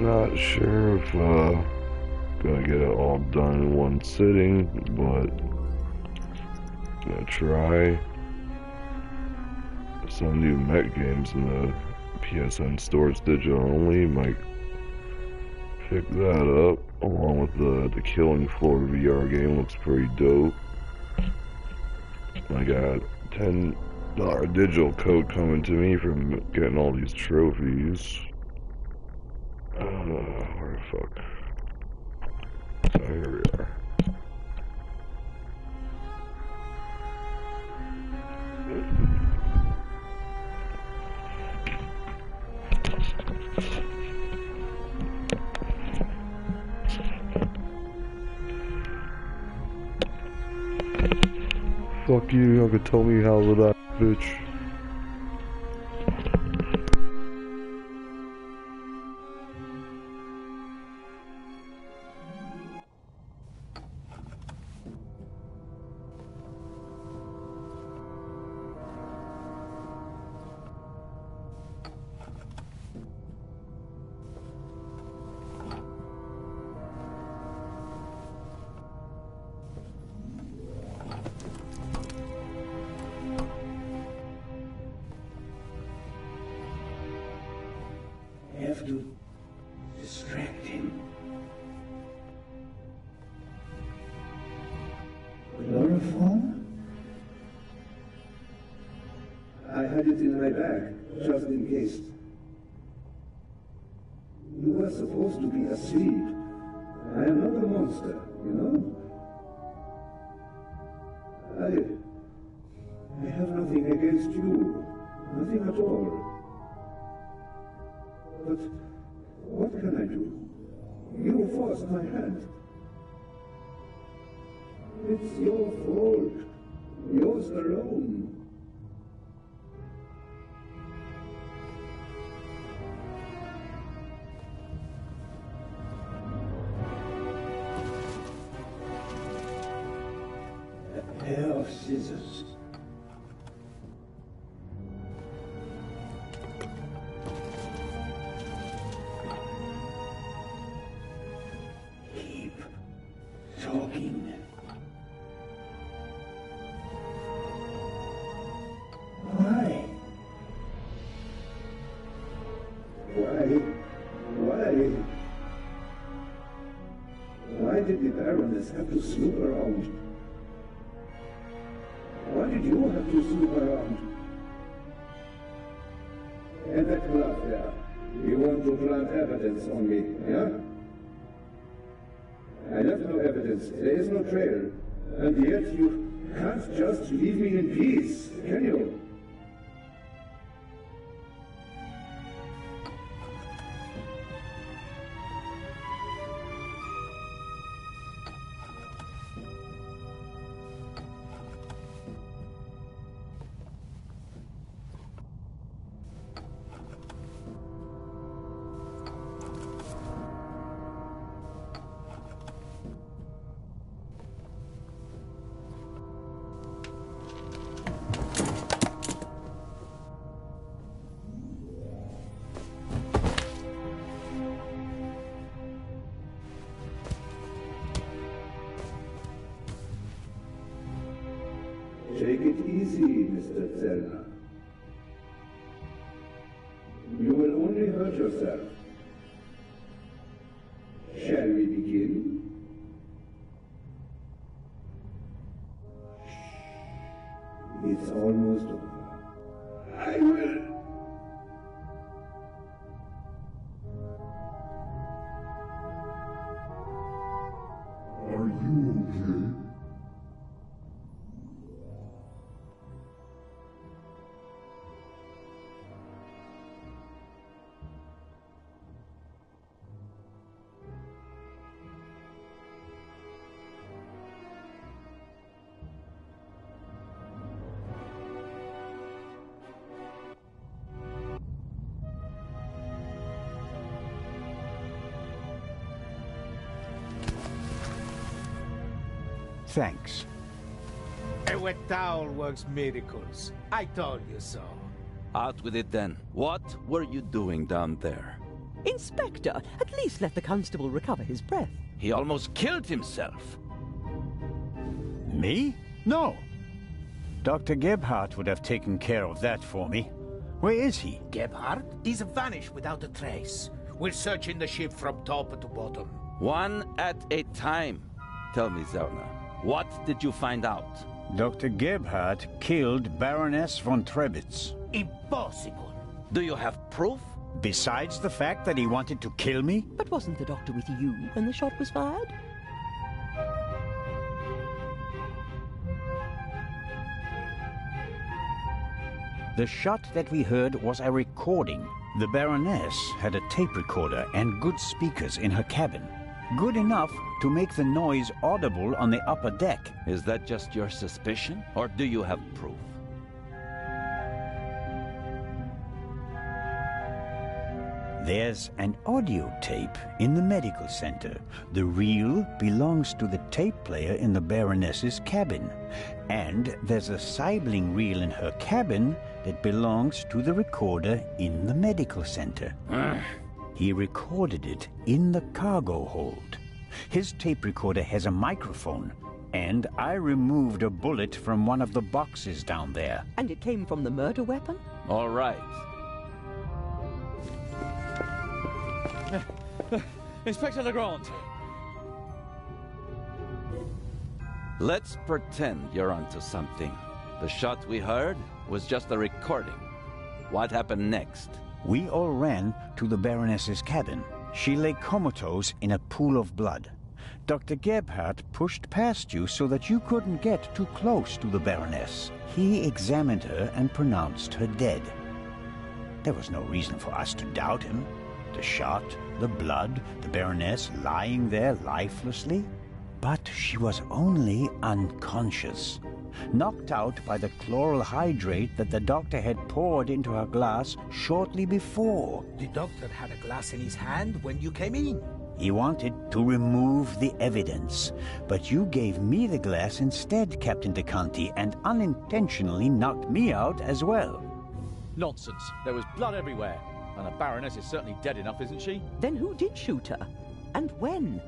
Not sure if gonna get it all done in one sitting, but gonna try. Some new mech games in the PSN store. It's digital only. Might pick that up along with the Killing Floor VR game. Looks pretty dope. I got $10 digital code coming to me from getting all these trophies. Where the fuck? Oh, here we are. Fuck you, you can tell me how to that bitch. Have to distract him. Chloroform? I had it in my bag, just in case. You were supposed to be asleep. I am not a monster, you know? I have nothing against you. Nothing at all. But what can I do? You forced my hand. It's your fault. Yours alone. A pair of scissors. Talking. Why? Why did the Baroness have to snoop around? Why did you have to snoop around? And that glove there. You want to plant evidence on me, yeah? I left no evidence. There is no trail. And yet you can't just leave me in peace, can you? Take it easy, Mr. Zellner. You will only hurt yourself. Shall we begin? It's almost over. I will. Are you okay? Thanks. A wet towel works miracles. I told you so. Out with it then. What were you doing down there? Inspector, at least let the constable recover his breath. He almost killed himself. Me? No. Dr. Gebhardt would have taken care of that for me. Where is he? Gebhardt? He's vanished without a trace. We're searching the ship from top to bottom. One at a time. Tell me, Zerna, what did you find out? Dr. Gebhardt killed Baroness von Trebitz. Impossible. Do you have proof? Besides the fact that he wanted to kill me? But wasn't the doctor with you when the shot was fired? The shot that we heard was a recording. The Baroness had a tape recorder and good speakers in her cabin. Good enough to make the noise audible on the upper deck. Is that just your suspicion, or do you have proof? There's an audio tape in the medical center. The reel belongs to the tape player in the Baroness's cabin. And there's a sibling reel in her cabin that belongs to the recorder in the medical center. He recorded it in the cargo hold. His tape recorder has a microphone, and I removed a bullet from one of the boxes down there. And it came from the murder weapon? All right. Inspector Legrand! Let's pretend you're onto something. The shot we heard was just a recording. What happened next? We all ran to the Baroness's cabin. She lay comatose in a pool of blood. Dr. Gebhardt pushed past you so that you couldn't get too close to the Baroness. He examined her and pronounced her dead. There was no reason for us to doubt him. The shot, the blood, the Baroness lying there lifelessly. But she was only unconscious, knocked out by the chloral hydrate that the doctor had poured into her glass shortly before. The doctor had a glass in his hand when you came in. He wanted to remove the evidence, but you gave me the glass instead, Captain DeConti, and unintentionally knocked me out as well. Nonsense. There was blood everywhere. And the Baroness is certainly dead enough, isn't she? Then who did shoot her? And when?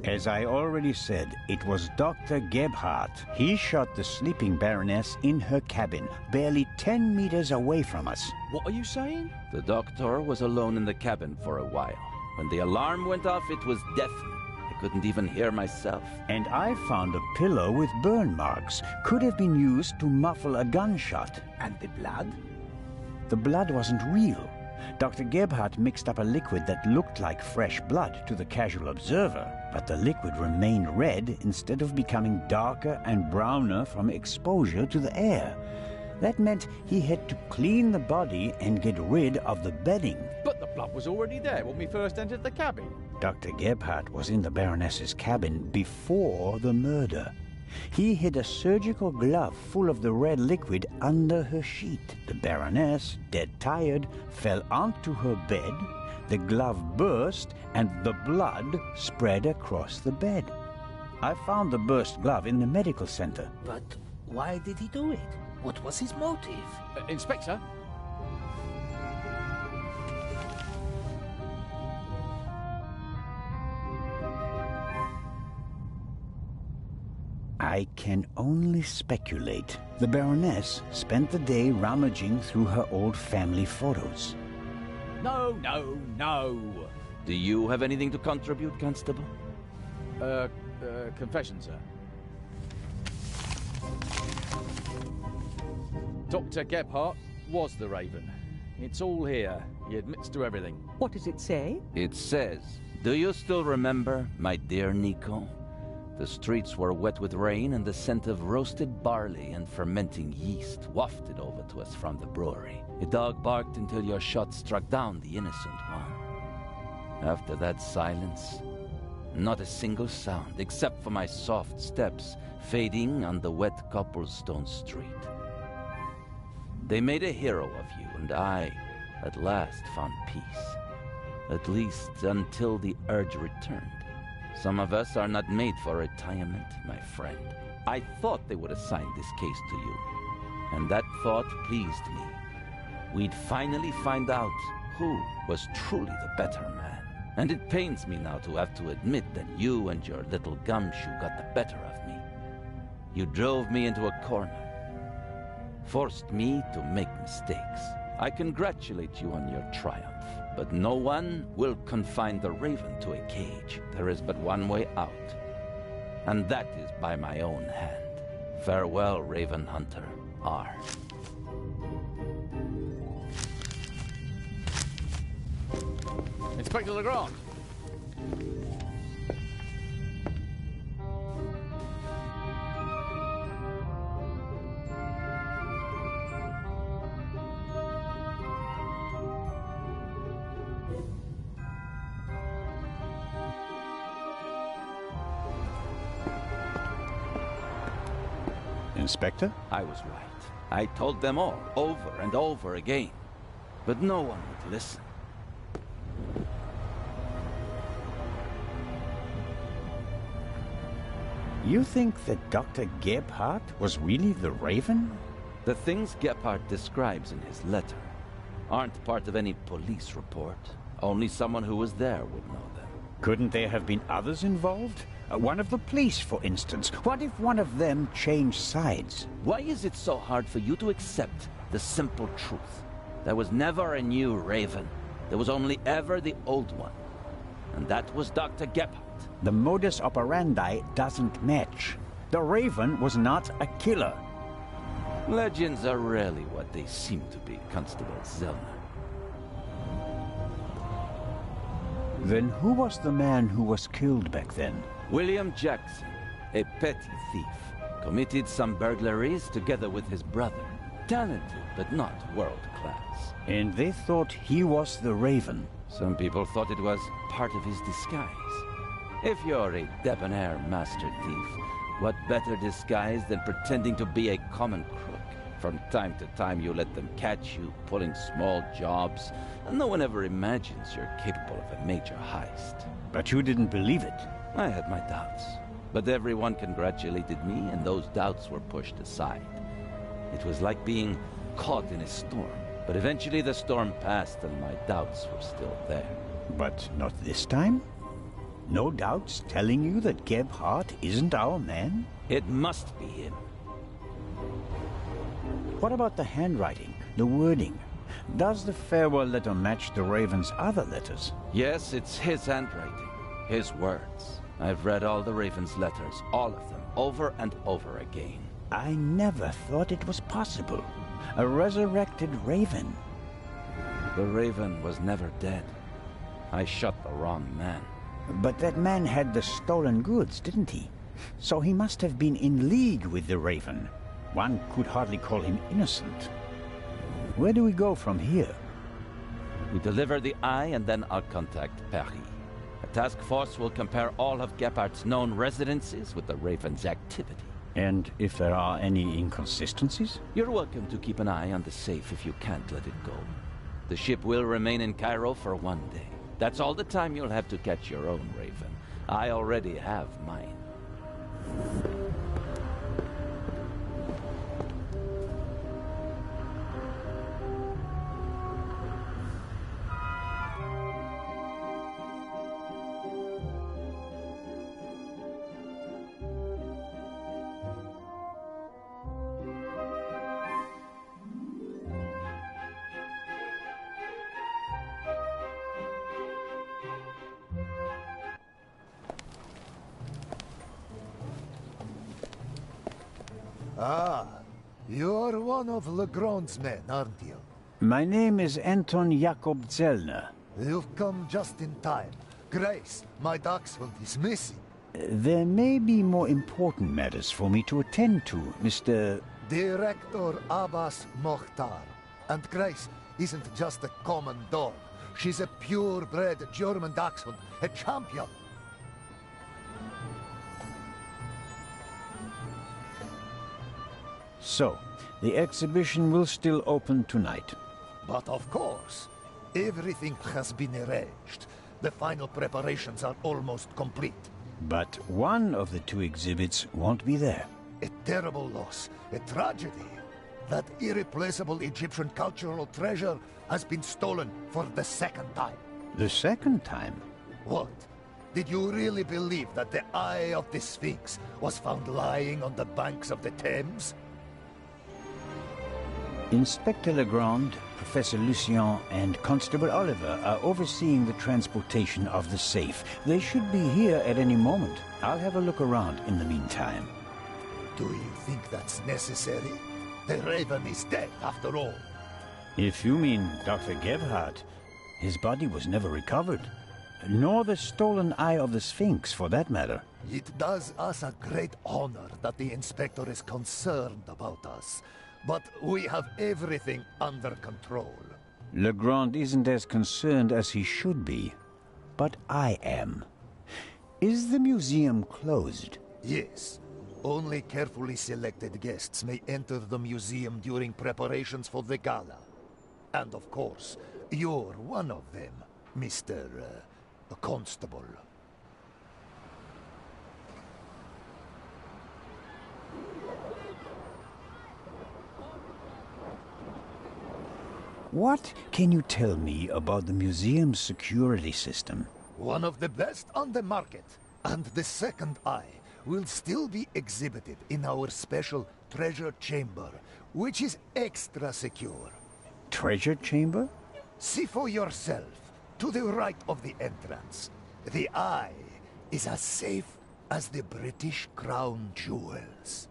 As I already said, it was Dr. Gebhardt. He shot the sleeping Baroness in her cabin, barely 10 meters away from us. What are you saying? The doctor was alone in the cabin for a while. When the alarm went off, it was deafening. I couldn't even hear myself. And I found a pillow with burn marks. Could have been used to muffle a gunshot. And the blood? The blood wasn't real. Dr. Gebhardt mixed up a liquid that looked like fresh blood to the casual observer, but the liquid remained red instead of becoming darker and browner from exposure to the air. That meant he had to clean the body and get rid of the bedding. But the blood was already there when we first entered the cabin. Dr. Gebhardt was in the Baroness's cabin before the murder. He hid a surgical glove full of the red liquid under her sheet. The Baroness, dead tired, fell onto her bed. The glove burst and the blood spread across the bed. I found the burst glove in the medical center. But why did he do it? What was his motive? Inspector? I can only speculate. The Baroness spent the day rummaging through her old family photos. No. Do you have anything to contribute, Constable? Confession, sir. Dr. Gebhardt was the Raven. It's all here. He admits to everything. What does it say? It says, "Do you still remember, my dear Nico? The streets were wet with rain and the scent of roasted barley and fermenting yeast wafted over to us from the brewery. A dog barked until your shot struck down the innocent one. After that silence, not a single sound except for my soft steps fading on the wet cobblestone street. They made a hero of you, and I, at last, found peace. At least until the urge returned. Some of us are not made for retirement, my friend. I thought they would assign this case to you. and that thought pleased me. We'd finally find out who was truly the better man. And it pains me now to have to admit that you and your little gumshoe got the better of me. You drove me into a corner, forced me to make mistakes. I congratulate you on your triumph, but no one will confine the Raven to a cage. There is but one way out, and that is by my own hand. Farewell, Raven Hunter R. Inspector Legrand. Inspector? I was right. I told them all, over and over again. But no one would listen. You think that Dr. Gebhardt was really the Raven? The things Gebhardt describes in his letter aren't part of any police report. Only someone who was there would know them. Couldn't there have been others involved? One of the police, for instance. What if one of them changed sides? Why is it so hard for you to accept the simple truth? There was never a new Raven. There was only ever the old one. And that was Dr. Gebhardt. The modus operandi doesn't match. The Raven was not a killer. Legends are rarely what they seem to be, Constable Zellner. Then who was the man who was killed back then? William Jackson, a petty thief, committed some burglaries together with his brother. Talented, but not world-class. And they thought he was the Raven. Some people thought it was part of his disguise. If you're a debonair master thief, what better disguise than pretending to be a common crook? From time to time you let them catch you pulling small jobs, and no one ever imagines you're capable of a major heist. But you didn't believe it. I had my doubts, but everyone congratulated me and those doubts were pushed aside. It was like being caught in a storm, but eventually the storm passed and my doubts were still there. But not this time? No doubts telling you that Gebhardt isn't our man? It must be him. What about the handwriting, the wording? Does the farewell letter match the Raven's other letters? Yes, it's his handwriting, his words. I've read all the Raven's letters, all of them, over and over again. I never thought it was possible. A resurrected Raven. The Raven was never dead. I shot the wrong man. But that man had the stolen goods, didn't he? So he must have been in league with the Raven. One could hardly call him innocent. Where do we go from here? We deliver the eye and then I'll contact Paris. A task force will compare all of Gebhardt's known residences with the Raven's activity. And if there are any inconsistencies? You're welcome to keep an eye on the safe if you can't let it go. The ship will remain in Cairo for one day. That's all the time you'll have to catch your own Raven. I already have mine. Ah, you're one of Legrand's men, aren't you? My name is Anton Jakob Zellner. You've come just in time. Grace, my dachshund, is missing. There may be more important matters for me to attend to, Mr. Director Abbas Mokhtar. And Grace isn't just a common dog. She's a purebred German dachshund, a champion. So, the exhibition will still open tonight. But of course, everything has been arranged. The final preparations are almost complete. But one of the two exhibits won't be there. A terrible loss, a tragedy. That irreplaceable Egyptian cultural treasure has been stolen for the second time. The second time? What? Did you really believe that the Eye of the Sphinx was found lying on the banks of the Thames? Inspector Legrand, Professor Lucien, and Constable Oliver are overseeing the transportation of the safe. They should be here at any moment. I'll have a look around in the meantime. Do you think that's necessary? The Raven is dead, after all. If you mean Dr. Gebhardt, his body was never recovered. Nor the stolen Eye of the Sphinx, for that matter. It does us a great honor that the Inspector is concerned about us. But we have everything under control. Legrand isn't as concerned as he should be. But I am. Is the museum closed? Yes. Only carefully selected guests may enter the museum during preparations for the gala. And of course, you're one of them, Mr. Constable. What can you tell me about the museum's security system? One of the best on the market. And the second eye will still be exhibited in our special treasure chamber, which is extra secure. Treasure chamber? See for yourself, to the right of the entrance. The eye is as safe as the British Crown jewels.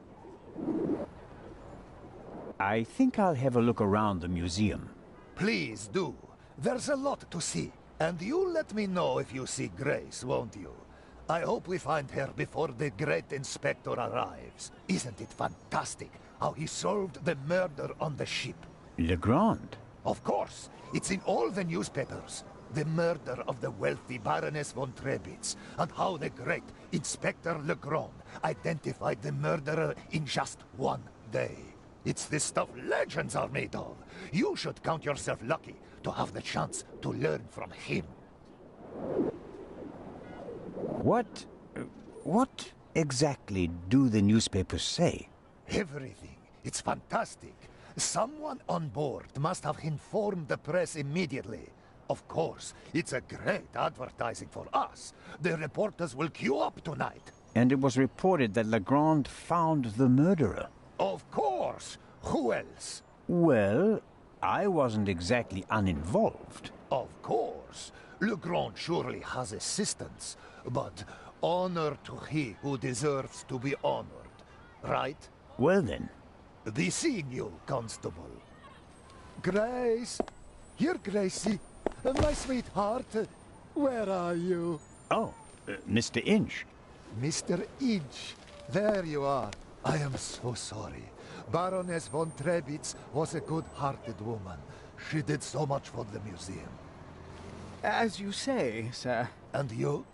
I think I'll have a look around the museum. Please do. There's a lot to see. And you let me know if you see Grace, won't you? I hope we find her before the great inspector arrives. Isn't it fantastic how he solved the murder on the ship? Legrand? Of course. It's in all the newspapers. The murder of the wealthy Baroness von Trebitz, and how the great Inspector Legrand identified the murderer in just one day. It's the stuff legends are made of. You should count yourself lucky to have the chance to learn from him. What exactly do the newspapers say? Everything. It's fantastic. Someone on board must have informed the press immediately. Of course, it's a great advertising for us. The reporters will queue up tonight. And it was reported that Legrand found the murderer. Of course! Who else? Well, I wasn't exactly uninvolved. Of course. Legrand surely has assistants, but honor to he who deserves to be honored, right? Well then. Be seeing you, Constable. Grace! Here, Gracie. My sweetheart. Where are you? Oh, Mr. Inch. Mr. Inch. There you are. I am so sorry. Baroness von Trebitz was a good-hearted woman. She did so much for the museum. As you say, sir. And you?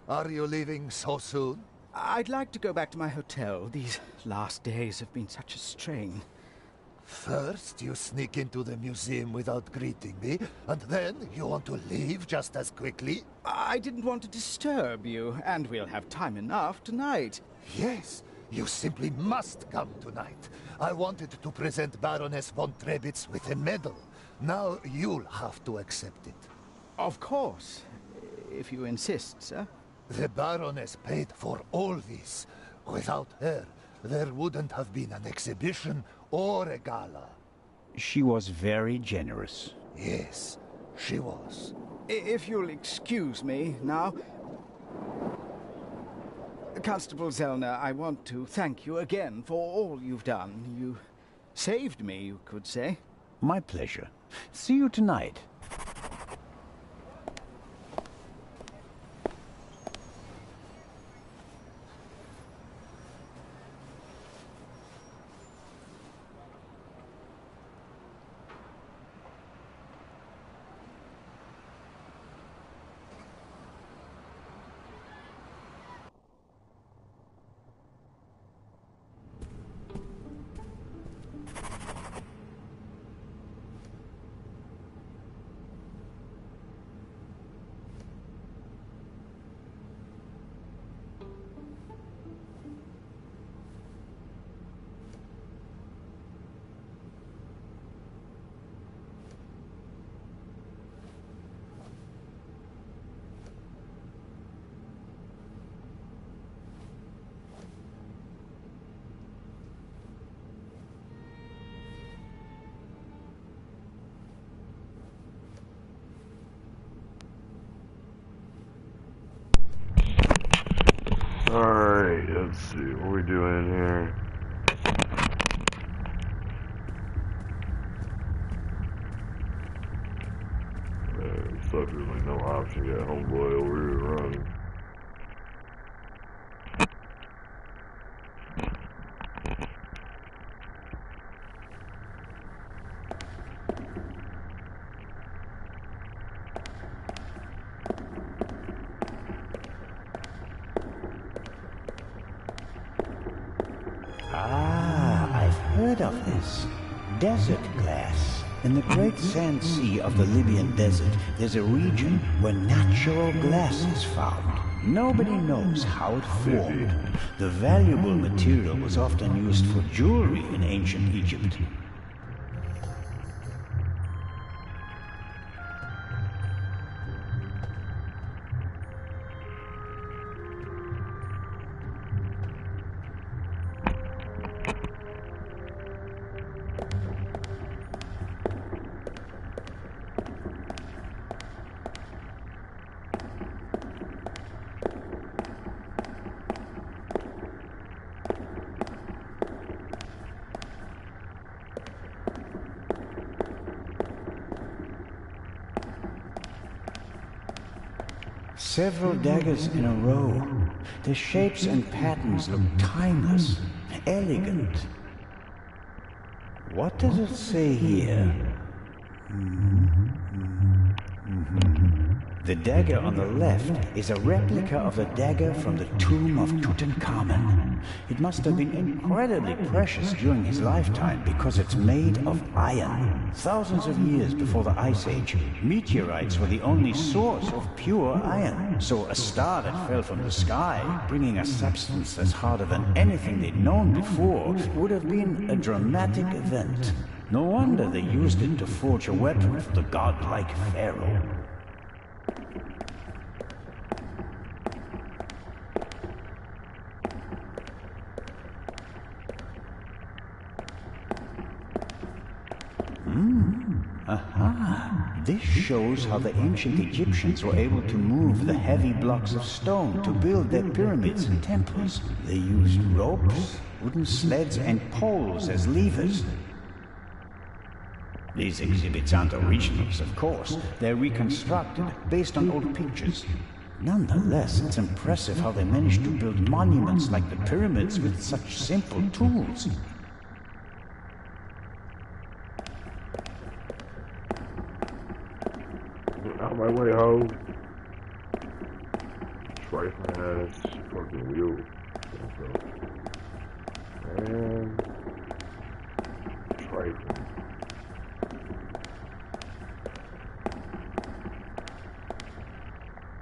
Are you leaving so soon? I'd like to go back to my hotel. These last days have been such a strain. First, you sneak into the museum without greeting me, and then you want to leave just as quickly? I didn't want to disturb you, and we'll have time enough tonight. Yes, you simply must come tonight. I wanted to present Baroness von Trebitz with a medal. Now you'll have to accept it. Of course, if you insist, sir. The Baroness paid for all this. Without her, there wouldn't have been an exhibition or a gala. She was very generous. Yes, she was. If you'll excuse me now. Constable Zellner, I want to thank you again for all you've done. You saved me, you could say. My pleasure. See you tonight. see, what are we doing in here? Sucks, there's like no option yet, homeboy over here running. I've heard of this. Desert glass. In the great sand sea of the Libyan desert, there's a region where natural glass is found. Nobody knows how it formed. The valuable material was often used for jewelry in ancient Egypt. Several daggers in a row. The shapes and patterns look timeless, elegant. What does it say here? The dagger on the left is a replica of the dagger from the tomb of Tutankhamun. It must have been incredibly precious during his lifetime because it's made of iron. Thousands of years before the Ice Age, meteorites were the only source of pure iron. So a star that fell from the sky, bringing a substance that's harder than anything they'd known before, would have been a dramatic event. No wonder they used it to forge a weapon for the godlike pharaoh. This shows how the ancient Egyptians were able to move the heavy blocks of stone to build their pyramids and temples. They used ropes, wooden sleds, and poles as levers. These exhibits aren't originals, of course. They're reconstructed based on old pictures. Nonetheless, it's impressive how they managed to build monuments like the pyramids with such simple tools. Out my way, ho. Trifling ass fucking wheel. Man. Trifling.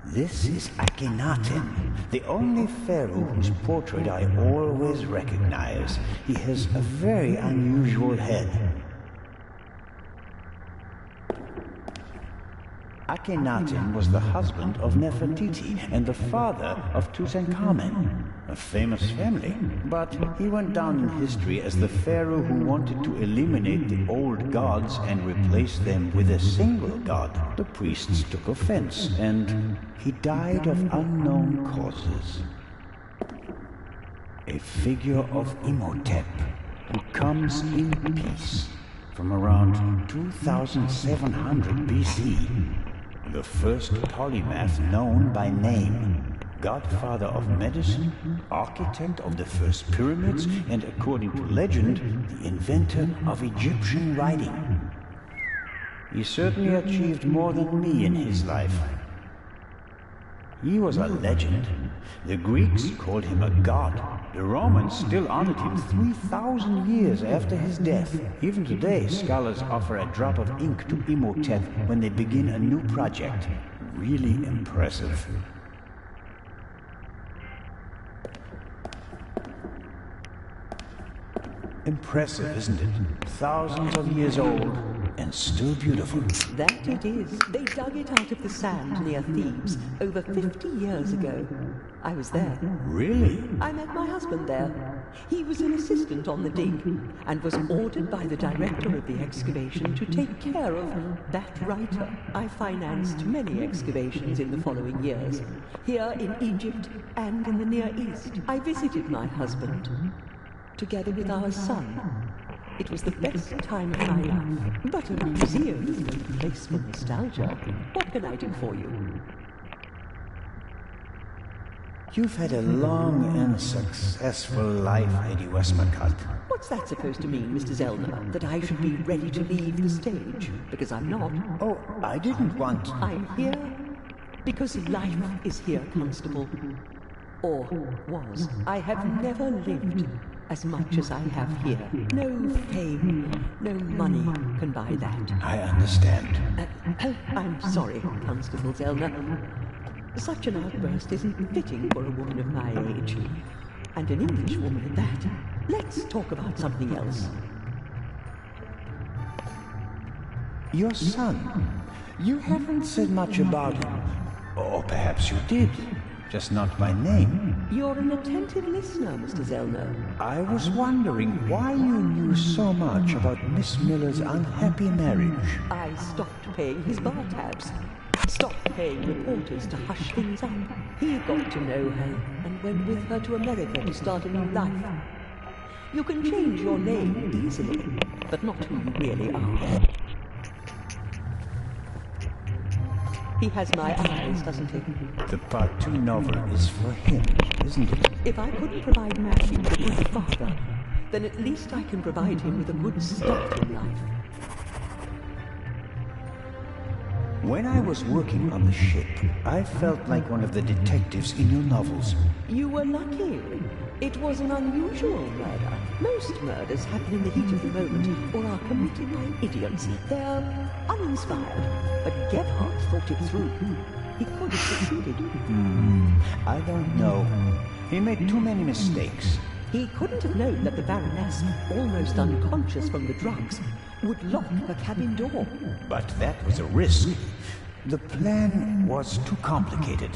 This is Akhenaten, the only pharaoh whose portrait I always recognize. He has a very unusual head. Akhenaten was the husband of Nefertiti and the father of Tutankhamun, a famous family. But he went down in history as the pharaoh who wanted to eliminate the old gods and replace them with a single god. The priests took offense, and he died of unknown causes. A figure of Imhotep who comes in peace from around 2700 BC. The first polymath known by name, godfather of medicine, architect of the first pyramids, and according to legend, the inventor of Egyptian writing. He certainly achieved more than me in his life. He was a legend. The Greeks called him a god. The Romans still honored him 3,000 years after his death. Even today, scholars offer a drop of ink to Imhotep when they begin a new project. Really impressive. Impressive, isn't it? Thousands of years old, and still beautiful. That it is. They dug it out of the sand near Thebes over 50 years ago. I was there. Really? I met my husband there. He was an assistant on the dig and was ordered by the director of the excavation to take care of that writer. I financed many excavations in the following years, here in Egypt and in the Near East. I visited my husband, together with our son. It was the best time of my life. But a museum is no place for nostalgia. What can I do for you? You've had a long and successful life, Lady Westmacott. What's that supposed to mean, Mr. Zellner? That I should be ready to leave the stage? Because I'm not. Oh, I didn't want... I'm here because life is here, Constable. Or was. I have never lived as much as I have here. No fame, no money can buy that. I understand. I'm sorry, Constable Zellner. Such an outburst isn't fitting for a woman of my age. And an English woman at that. Let's talk about something else. Your son. You haven't said much about him. Or perhaps you did. Just not by name. You're an attentive listener, Mr. Zellner. I was wondering why you knew so much about Miss Miller's unhappy marriage. I stopped paying his bar tabs. Stopped paying reporters to hush things up. He got to know her and went with her to America to start a new life. You can change your name easily, but not who you really are. He has my eyes, doesn't he? The Part 2 novel is for him, isn't it? If I couldn't provide Matthew with a good father, then at least I can provide him with a good start in life. When I was working on the ship, I felt like one of the detectives in your novels. You were lucky. It was an unusual murder. Most murders happen in the heat of the moment or are committed by idiots. They're uninspired. But Gebhardt thought it through. He could have succeeded. I don't know. He made too many mistakes. He couldn't have known that the Baroness, almost unconscious from the drugs, would lock her cabin door. But that was a risk. The plan was too complicated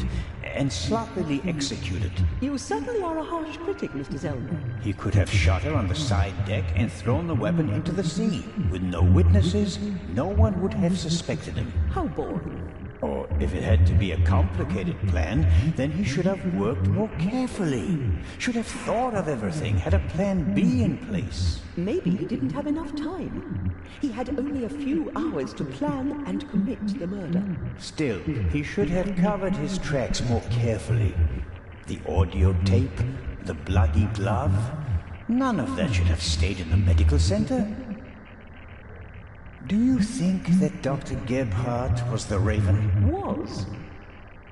and sloppily executed. You certainly are a harsh critic, Mr. Zellner. He could have shot her on the side deck and thrown the weapon into the sea. With no witnesses, no one would have suspected him. How boring. Or if it had to be a complicated plan, then he should have worked more carefully. Should have thought of everything, had a plan B in place. Maybe he didn't have enough time. He had only a few hours to plan and commit the murder. Still, he should have covered his tracks more carefully. The audio tape, the bloody glove, none of that should have stayed in the medical center. Do you think that Dr. Gebhardt was the Raven? Was?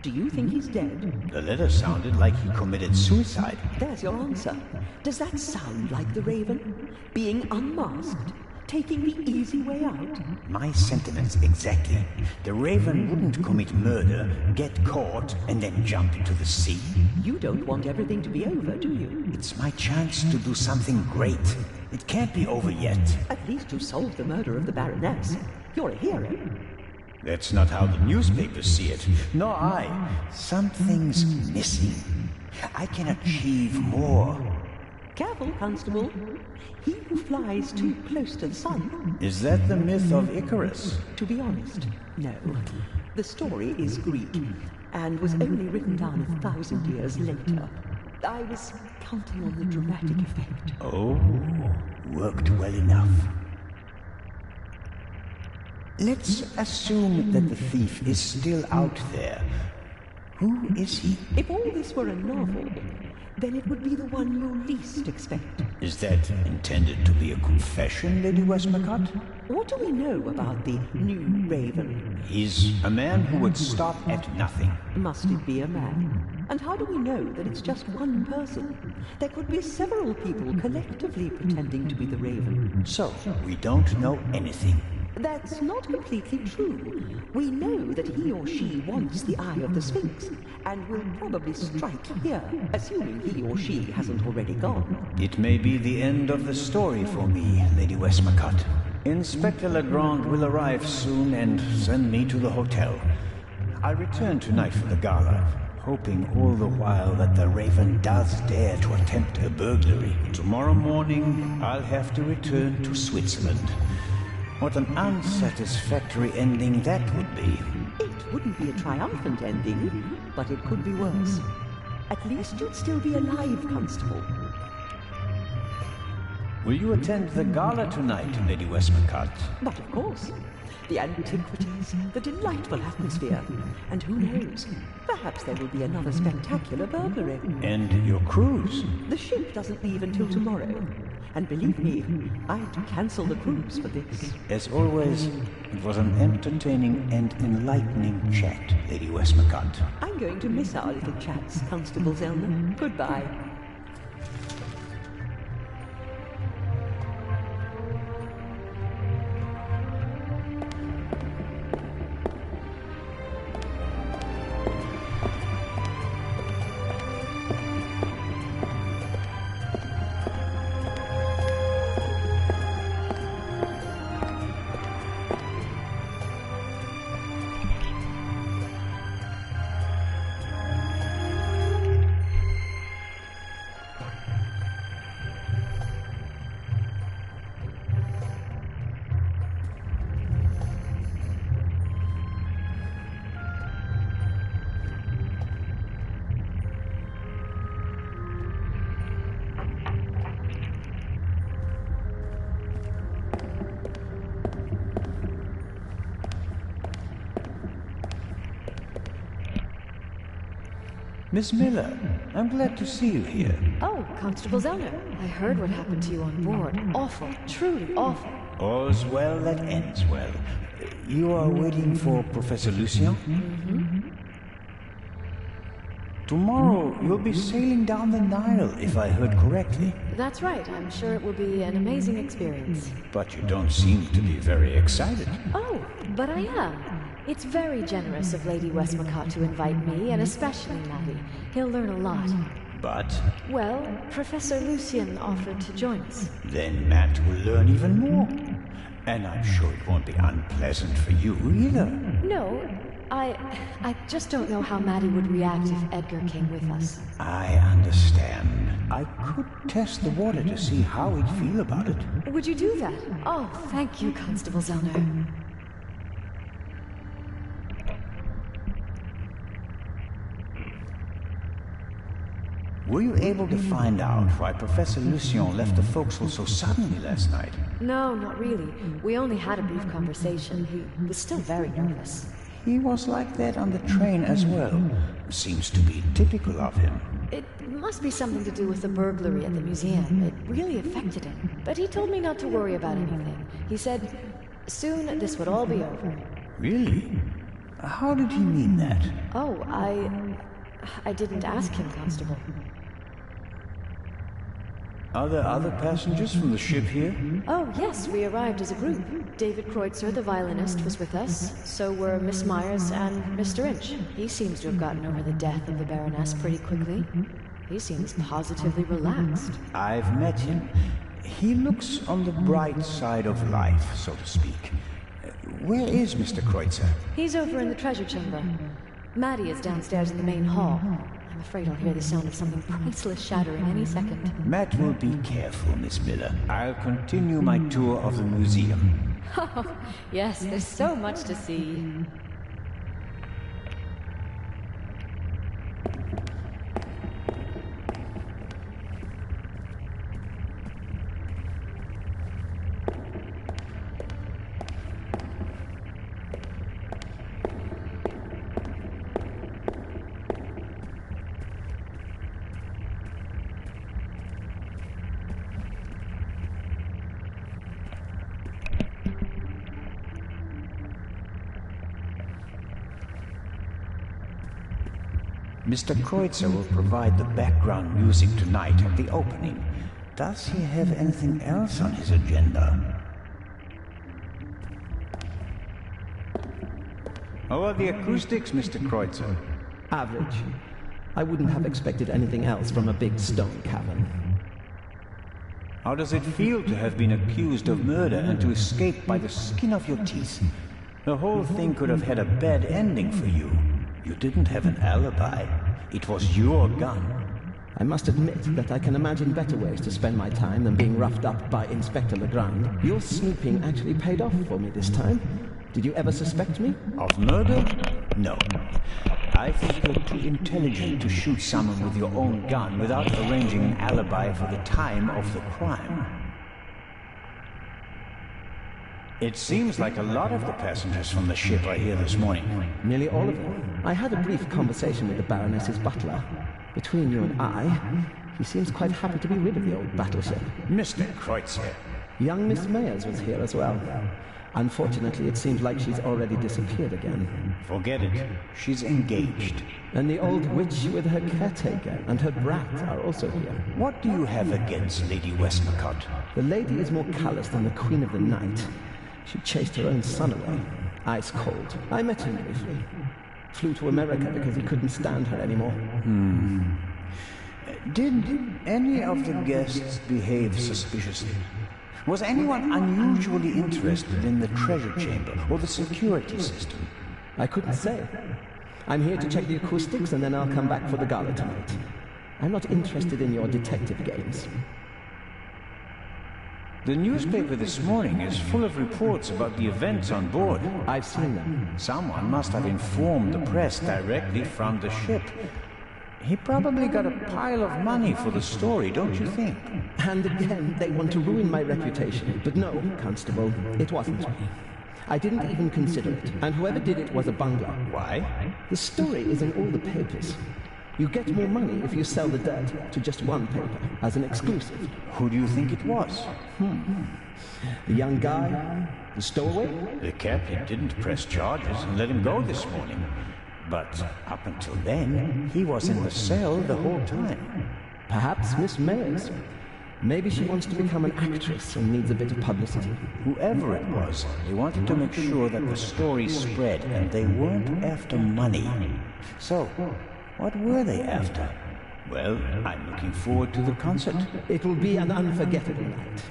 Do you think he's dead? The letter sounded like he committed suicide. There's your answer. Does that sound like the Raven? Being unmasked? Taking the easy way out? My sentiments exactly. The Raven wouldn't commit murder, get caught, and then jump into the sea. You don't want everything to be over, do you? It's my chance to do something great. It can't be over yet. At least you solved the murder of the Baroness. You're a hero. That's not how the newspapers see it. Nor I. Something's missing. I can achieve more. Careful, Constable. He who flies too close to the sun... Is that the myth of Icarus? To be honest, no. The story is Greek, and was only written down 1,000 years later. I was counting on the dramatic effect. Oh, worked well enough. Let's assume that the thief is still out there. Who is he? If all this were a novel, then it would be the one you least expect. Is that intended to be a confession, Lady Westmacott? What do we know about the new Raven? He's a man who would stop at nothing. Must it be a man? And how do we know that it's just one person? There could be several people collectively pretending to be the Raven. So, we don't know anything. That's not completely true. We know that he or she wants the eye of the Sphinx, and will probably strike here, assuming he or she hasn't already gone. It may be the end of the story for me, Lady Westmacott. Inspector Legrand will arrive soon and send me to the hotel. I'll return tonight for the gala. hoping all the while that the Raven does dare to attempt a burglary. Tomorrow morning, I'll have to return to Switzerland. What an unsatisfactory ending that would be. It wouldn't be a triumphant ending, but it could be worse. At least you'd still be alive, Constable. Will you attend the gala tonight, Lady Westmacott? But of course. The antiquities, the delightful atmosphere, and who knows, perhaps there will be another spectacular burglary. And your cruise? The ship doesn't leave until tomorrow, and believe me, I'd cancel the cruise for this. As always, it was an entertaining and enlightening chat, Lady Westmacott. I'm going to miss our little chats, Constable Zellner. Goodbye. Miss Miller, I'm glad to see you here. Oh, Constable Zellner. I heard what happened to you on board. Awful. Truly awful. All's well that ends well. You are waiting for Professor Lucien? Mm-hmm. Tomorrow, you'll be sailing down the Nile, if I heard correctly. That's right. I'm sure it will be an amazing experience. But you don't seem to be very excited. Oh, but I am. It's very generous of Lady Westmacott to invite me, and especially Maddie. He'll learn a lot. But? Well, Professor Lucien offered to join us. Then Matt will learn even more. And I'm sure it won't be unpleasant for you either. No, I just don't know how Maddie would react if Edgar came with us. I understand. I could test the water to see how he'd feel about it. Would you do that? Oh, thank you, Constable Zellner. Were you able to find out why Professor Lucien left the forecastle so suddenly last night? No, not really. We only had a brief conversation. He was still very nervous. He was like that on the train as well. Seems to be typical of him. It must be something to do with the burglary at the museum. It really affected him. But he told me not to worry about anything. He said, soon this would all be over. Really? How did he mean that? Oh, I didn't ask him, Constable. Are there other passengers from the ship here? Oh, yes, we arrived as a group. David Kreutzer, the violinist, was with us. So were Miss Myers and Mr. Inch. He seems to have gotten over the death of the Baroness pretty quickly. He seems positively relaxed. I've met him. He looks on the bright side of life, so to speak. Where is Mr. Kreutzer? He's over in the treasure chamber. Maddie is downstairs in the main hall. I'm afraid I'll hear the sound of something priceless shattering any second. Matt will be careful, Miss Miller. I'll continue my tour of the museum. Oh, yes, there's so much to see. Mr. Kreutzer will provide the background music tonight at the opening. Does he have anything else on his agenda? How are the acoustics, Mr. Kreutzer? Average. I wouldn't have expected anything else from a big stone cavern. How does it feel to have been accused of murder and to escape by the skin of your teeth? The whole thing could have had a bad ending for you. You didn't have an alibi. It was your gun. I must admit that I can imagine better ways to spend my time than being roughed up by Inspector Legrand. Your snooping actually paid off for me this time. Did you ever suspect me? Of murder? No. I think you're too intelligent to shoot someone with your own gun without arranging an alibi for the time of the crime. It seems like a lot of the passengers from the ship are here this morning. Nearly all of them. I had a brief conversation with the Baroness's butler. Between you and I, he seems quite happy to be rid of the old battleship. Mr. Kreutzer. Young Miss Mayers was here as well. Unfortunately, it seems like she's already disappeared again. Forget it. She's engaged. And the old witch with her caretaker and her brat are also here. What do you have against Lady Westmacott? The lady is more callous than the Queen of the Night. She chased her own son away. Ice cold. I met him briefly. Flew to America because he couldn't stand her anymore. Did any of the guests behave suspiciously? Was anyone unusually interested in the treasure chamber or the security system? I couldn't say. I'm here to check the acoustics and then I'll come back for the gala tonight. I'm not interested in your detective games. The newspaper this morning is full of reports about the events on board. I've seen them. Someone must have informed the press directly from the ship. He probably got a pile of money for the story, don't you think? And again, they want to ruin my reputation. But no, Constable, it wasn't me. I didn't even consider it. And whoever did it was a bungler. Why? The story is in all the papers. You get more money if you sell the dirt to just one paper, as an exclusive. Who do you think it was? The young guy? The stowaway? The captain didn't press charges and let him go this morning. But up until then, he was in the cell the whole time. Perhaps Miss Mayers. Maybe she wants to become an actress and needs a bit of publicity. Whoever it was, they wanted to make sure that the story spread, and they weren't after money. So, what were they after? Well, I'm looking forward to the concert. It will be an unforgettable night.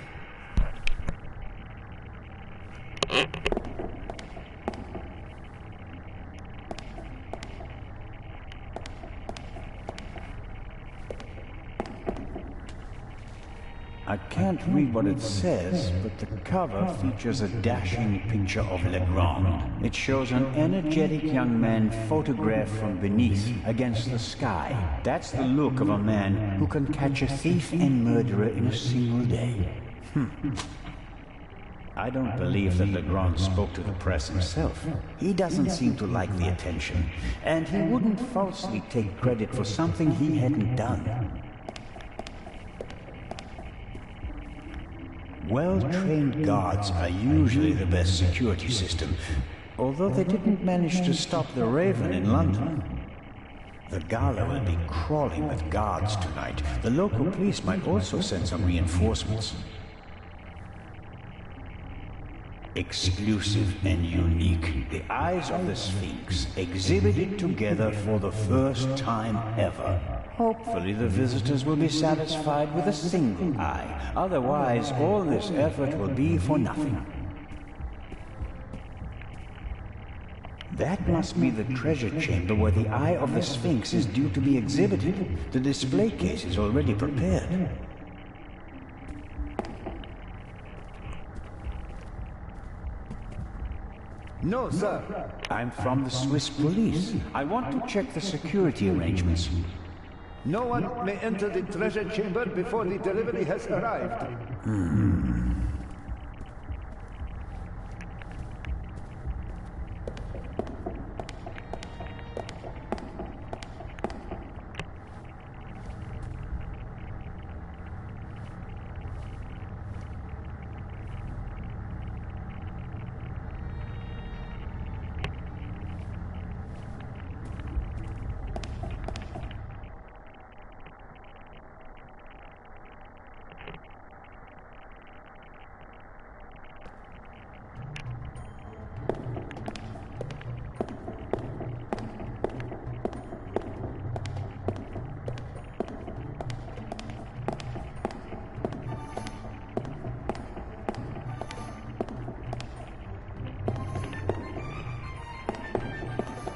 I can't read what it says, but the cover features a dashing picture of Legrand. It shows an energetic young man photographed from beneath against the sky. That's the look of a man who can catch a thief and murderer in a single day. I don't believe that Legrand spoke to the press himself. He doesn't seem to like the attention, and he wouldn't falsely take credit for something he hadn't done. Well-trained guards are usually the best security system, although they didn't manage to stop the Raven in London. The gala will be crawling with guards tonight. The local police might also send some reinforcements. Exclusive and unique. The eyes of the Sphinx exhibited together for the first time ever. Hopefully the visitors will be satisfied with a single eye. Otherwise, all this effort will be for nothing. That must be the treasure chamber where the eye of the Sphinx is due to be exhibited. The display case is already prepared. No, sir. I'm from the Swiss police. I want to check the security arrangements. No one may enter the treasure chamber before the delivery has arrived.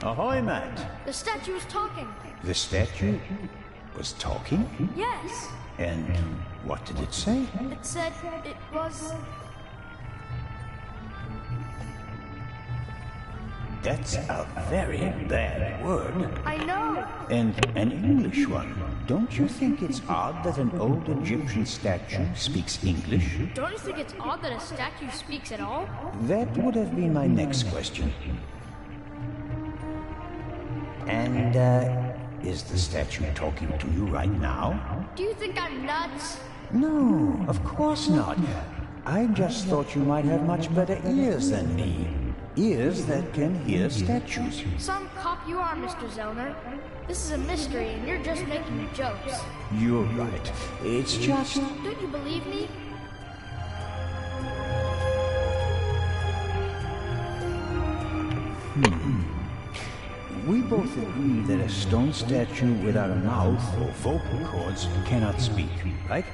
Ahoy, Matt. The statue was talking. The statue was talking? Yes. And what did it say? It said it was... That's a very bad word. I know. And an English one. Don't you think it's odd that an old Egyptian statue speaks English? Don't you think it's odd that a statue speaks at all? That would have been my next question. And, is the statue talking to you right now? Do you think I'm nuts? No, of course not. I just thought you might have much better ears than me. Ears that can hear statues. Some cop you are, Mr. Zellner. This is a mystery, and you're just making jokes. You're right. It's just... Don't you believe me? We both agree that a stone statue without a mouth or vocal cords cannot speak, right?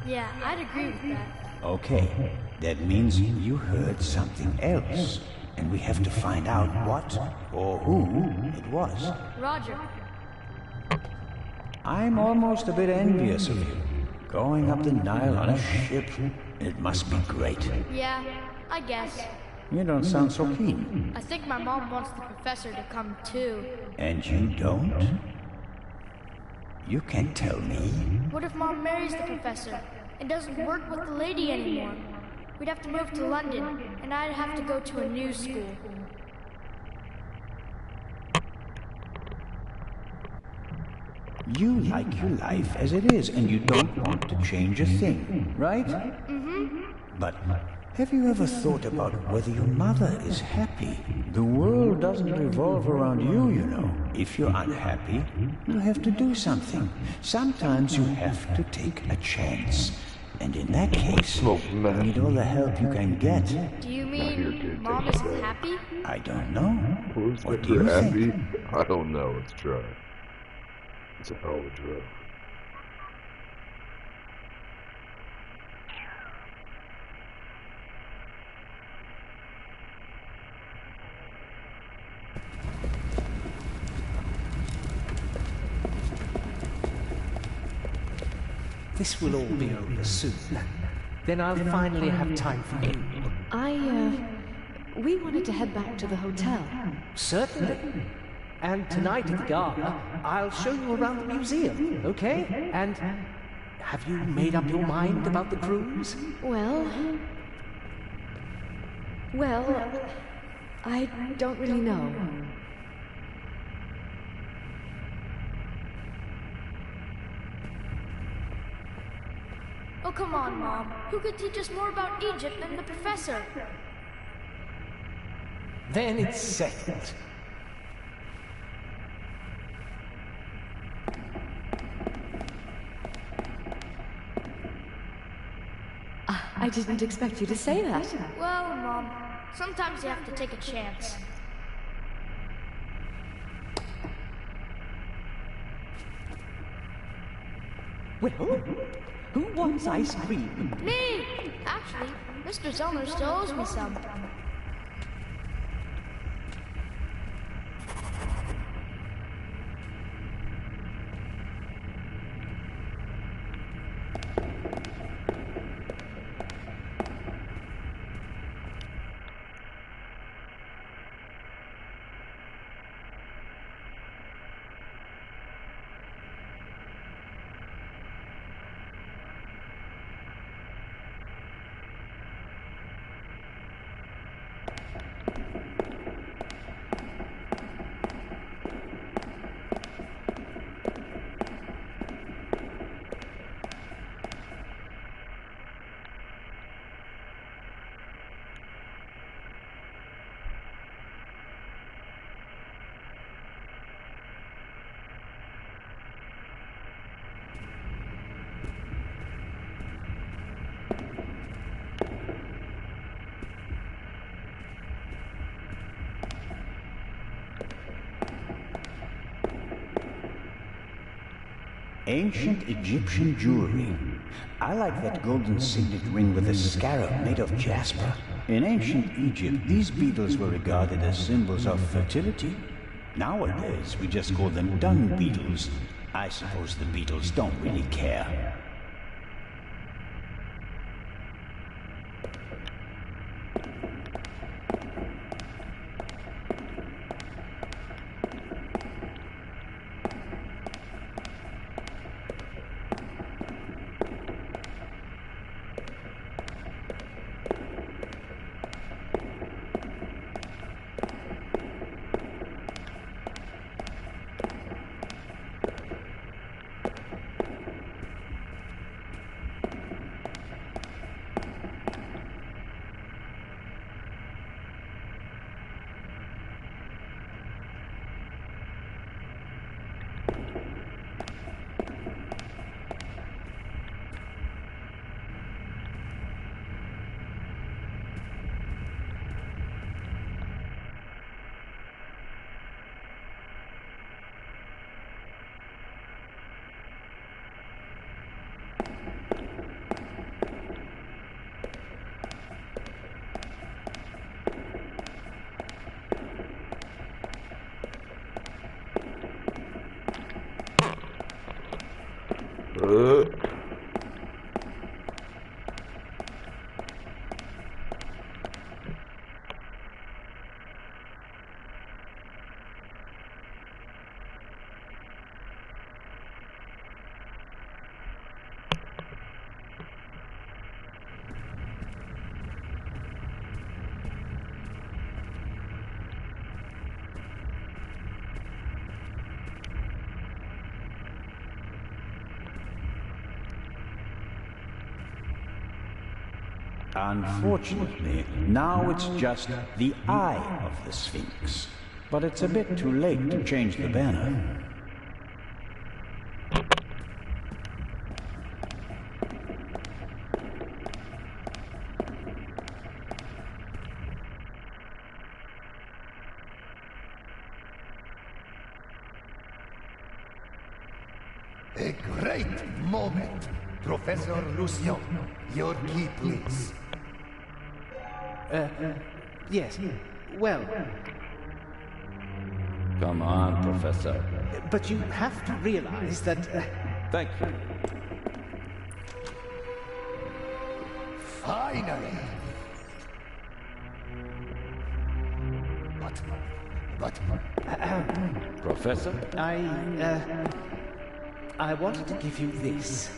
Yeah, I'd agree with that. Okay, that means you heard something else, and we have to find out what or who it was. Roger. I'm almost a bit envious of you. Going up the Nile on a ship, it must be great. Yeah, I guess. You don't sound so keen. I think my mom wants the professor to come too. And you don't? You can't tell me. What if Mom marries the professor and doesn't work with the lady anymore? We'd have to move to London, and I'd have to go to a new school. You like your life as it is, and you don't want to change a thing, right? Mm-hmm. But have you ever thought about whether your mother is happy? The world doesn't revolve around you, you know. If you're unhappy, you'll have to do something. Sometimes you have to take a chance. And in that case, you need all the help you can get. Do you mean Mom isn't happy? I don't know. What do you think? I don't know. It's dry. It's a hell of a drug. This will all be over soon. Then I'll finally have time for you. We wanted to head back to the hotel. Certainly. And tonight at the gala, I'll show you around the museum, okay? And have you made up your mind about the cruise? Well, I don't really know. Oh, come on, Mom. Who could teach us more about Egypt than the professor? Then it's settled. I didn't expect you to say that. Well, Mom, sometimes you have to take a chance. Well, who wants ice cream? Me! Actually, Mr. Zellner still owes me some. Ancient Egyptian jewelry. I like that golden signet ring with a scarab made of jasper. In ancient Egypt, these beetles were regarded as symbols of fertility. Nowadays, we just call them dung beetles. I suppose the beetles don't really care. Unfortunately, now it's just the eye of the Sphinx. But it's a bit too late to change the banner. A great moment. Professor Lucien, your key, please. Yes. Well... Come on, Professor. But you have to realize that... Thank you. Finally! But... Professor? I wanted to give you this.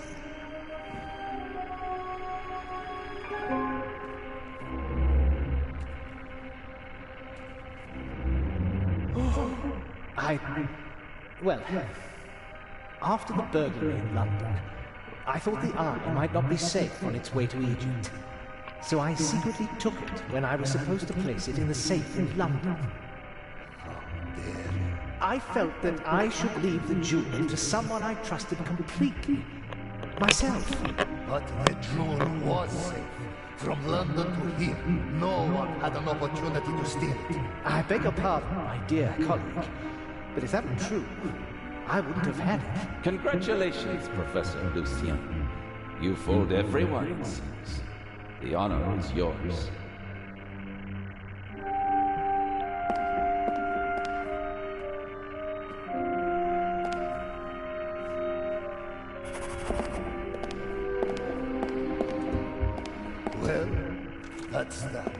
Well, after the burglary in London, I thought the eye might not be safe on its way to Egypt. So I secretly took it when I was supposed to place it in the safe in London. I felt that I should leave the jewel to someone I trusted completely. Myself. But the jewel was safe. From London to here, no one had an opportunity to steal it. I beg your pardon, my dear colleague. But if that were true, I wouldn't have had it. Congratulations, Professor Lucien. You fooled everyone, it seems. The honor is yours. Well, that's that.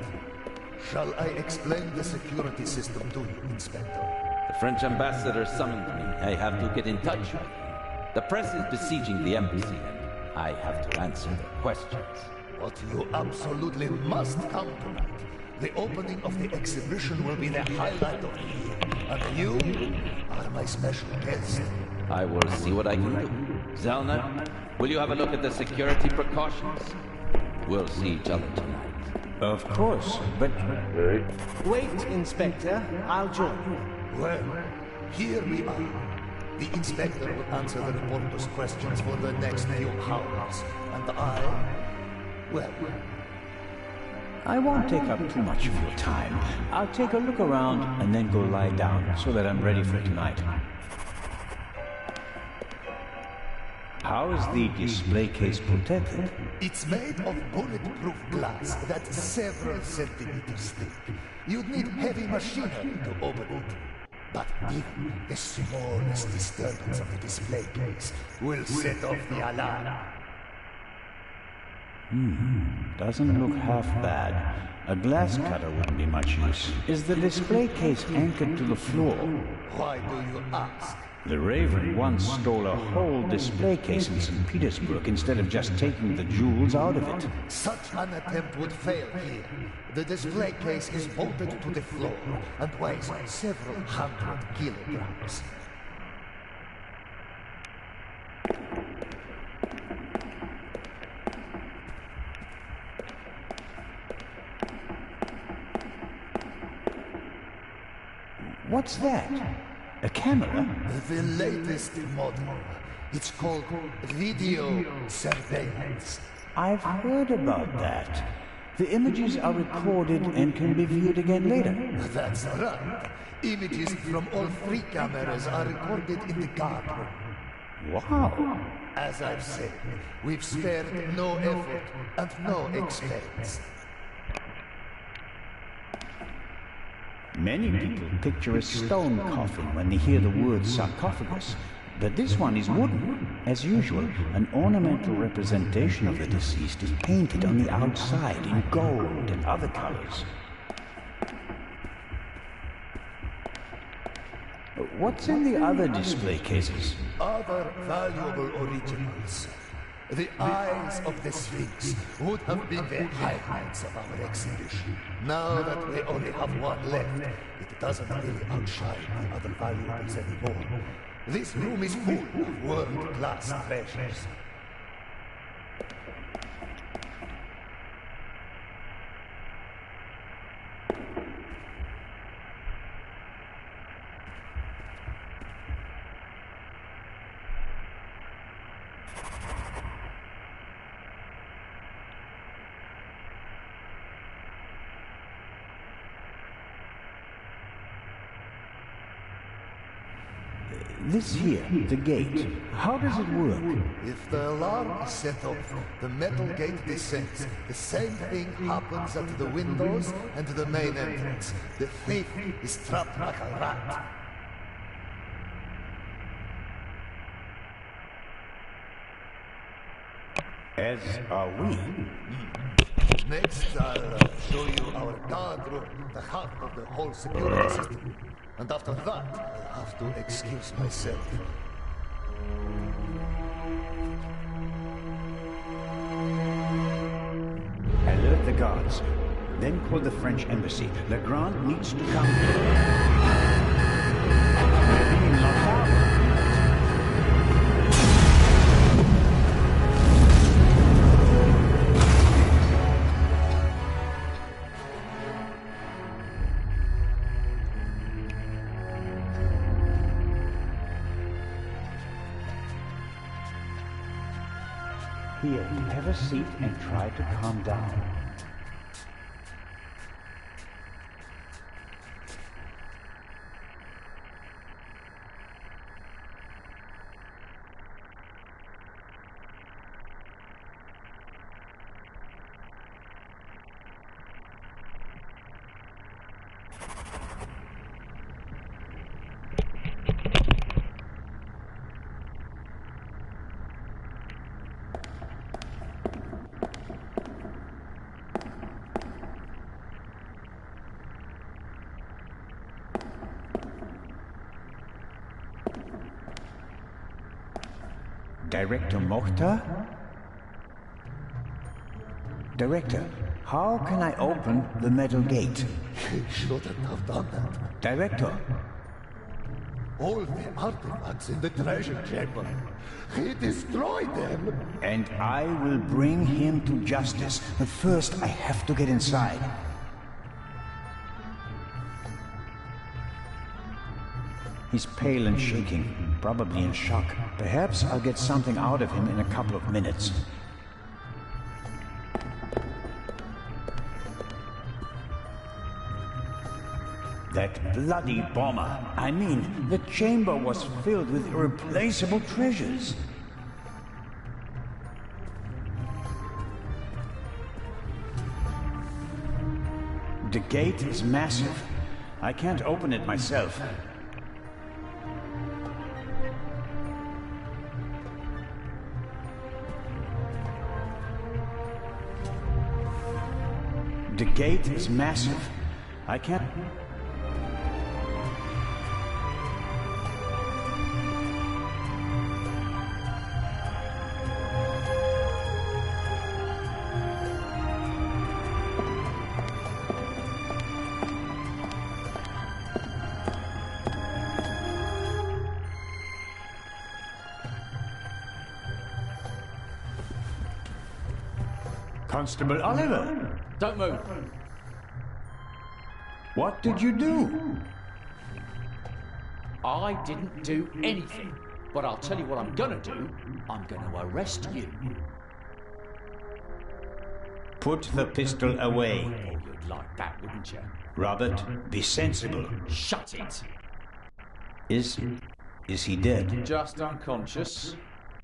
Shall I explain the security system to you, Inspector? The French ambassador summoned me. I have to get in touch with him. The press is besieging the embassy, and I have to answer their questions. But you absolutely must come tonight. The opening of the exhibition will be the highlight of the year, and you are my special guest. I will see what I can do. Zellner, will you have a look at the security precautions? We'll see each other tonight. Of course, but... Wait, Inspector. I'll join you. Well, here we are. The Inspector will answer the reporter's questions for the next few hours. And well... I won't take up too much of your time. I'll take a look around and then go lie down so that I'm ready for tonight. How is the display case protected? It's made of bulletproof glass that's several centimeters thick. You'd need heavy machinery to open it. But even the smallest disturbance of the display case will set off the alarm. Doesn't look half bad. A glass cutter wouldn't be much use. Is the display case anchored to the floor? Why do you ask? The Raven once stole a whole display case in St. Petersburg instead of just taking the jewels out of it. Such an attempt would fail here. The display case is bolted to the floor and weighs several hundred kilograms. What's that? A camera? The latest model. It's called video surveillance. I've heard about that. The images are recorded and can be viewed again later. That's right. Images from all 3 cameras are recorded in the guard room. Wow. As I've said, we've spared no effort and no expense. Many people picture a stone coffin when they hear the word sarcophagus, but this one is wooden. As usual, an ornamental representation of the deceased is painted on the outside in gold and other colors. What's in the other display cases? Other valuable originals. The eyes of the Sphinx would have been the highlights of our exhibition. Now that we only have one left, it doesn't really outshine the other valuables anymore. This room is full of world-class treasures. This here, the gate, how does it work? If the alarm is set off, the metal gate descends. The same thing happens at the windows and the main entrance. The thief is trapped like a rat. As are we. Next, I'll show you our guard room, the heart of the whole security system. And after that, I'll have to excuse myself. Alert the guards. Then call the French embassy. Legrand needs to come. We're being locked out. Here, have a seat and try to calm down. Director Mokhtar? Director, how can I open the metal gate? He shouldn't have done that. Director. All the artifacts in the treasure chamber. He destroyed them. And I will bring him to justice. But first, I have to get inside. He's pale and shaking, probably in shock. Perhaps I'll get something out of him in a couple of minutes. That bloody bomber. I mean, the chamber was filled with irreplaceable treasures. The gate is massive. I can't open it myself. The gate is massive. I can't... Constable Oliver! Don't move! What did you do? I didn't do anything. But I'll tell you what I'm gonna do. I'm gonna arrest you. Put the pistol away. Oh, you'd like that, wouldn't you? Robert, be sensible. Shut it! Is he dead? Just unconscious.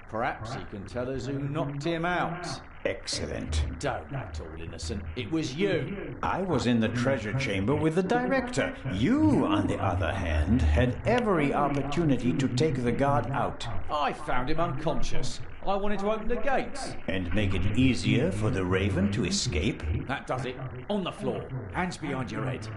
Perhaps he can tell us who knocked him out. Excellent. Don't act all innocent. It was you. I was in the treasure chamber with the director. You, on the other hand, had every opportunity to take the guard out. I found him unconscious. I wanted to open the gates. And make it easier for the Raven to escape? That does it. On the floor. Hands behind your head.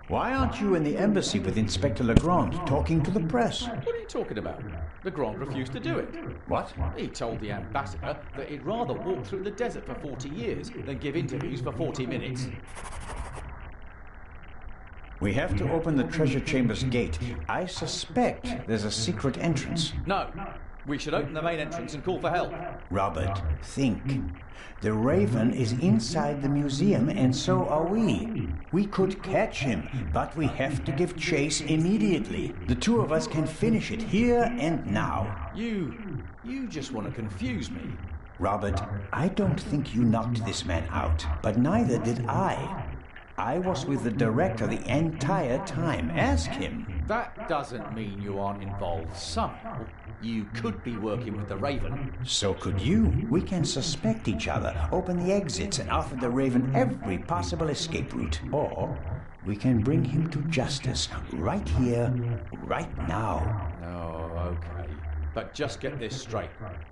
Why aren't you in the embassy with Inspector Legrand talking to the press? What are you talking about? Legrand refused to do it. What? He told the ambassador that he'd rather walk through the desert for 40 years than give interviews for 40 minutes. We have to open the treasure chamber's gate. I suspect there's a secret entrance. No. We should open the main entrance and call for help. Robert, think. The Raven is inside the museum, and so are we. We could catch him, but we have to give chase immediately. The two of us can finish it here and now. You just want to confuse me. Robert, I don't think you knocked this man out, but neither did I. I was with the director the entire time. Ask him. That doesn't mean you aren't involved somehow. You could be working with the Raven. So could you. We can suspect each other, open the exits, and offer the Raven every possible escape route. Or we can bring him to justice right here, right now. Oh, okay. But just get this straight.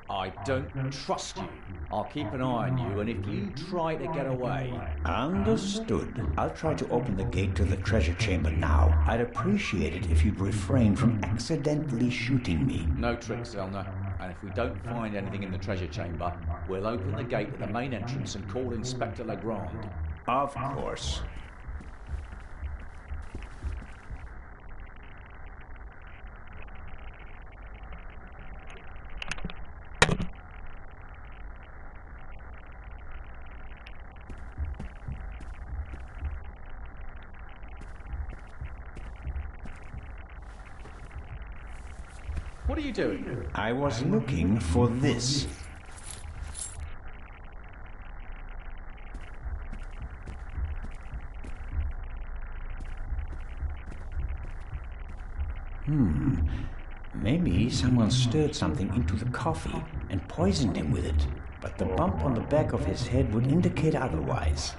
I don't trust you. I'll keep an eye on you, and if you try to get away... Understood. I'll try to open the gate to the treasure chamber now. I'd appreciate it if you'd refrain from accidentally shooting me. No tricks, Zelna. And if we don't find anything in the treasure chamber, we'll open the gate at the main entrance and call Inspector Legrand. Of course. What are you doing? I was looking for this. Maybe someone stirred something into the coffee and poisoned him with it, but the bump on the back of his head would indicate otherwise.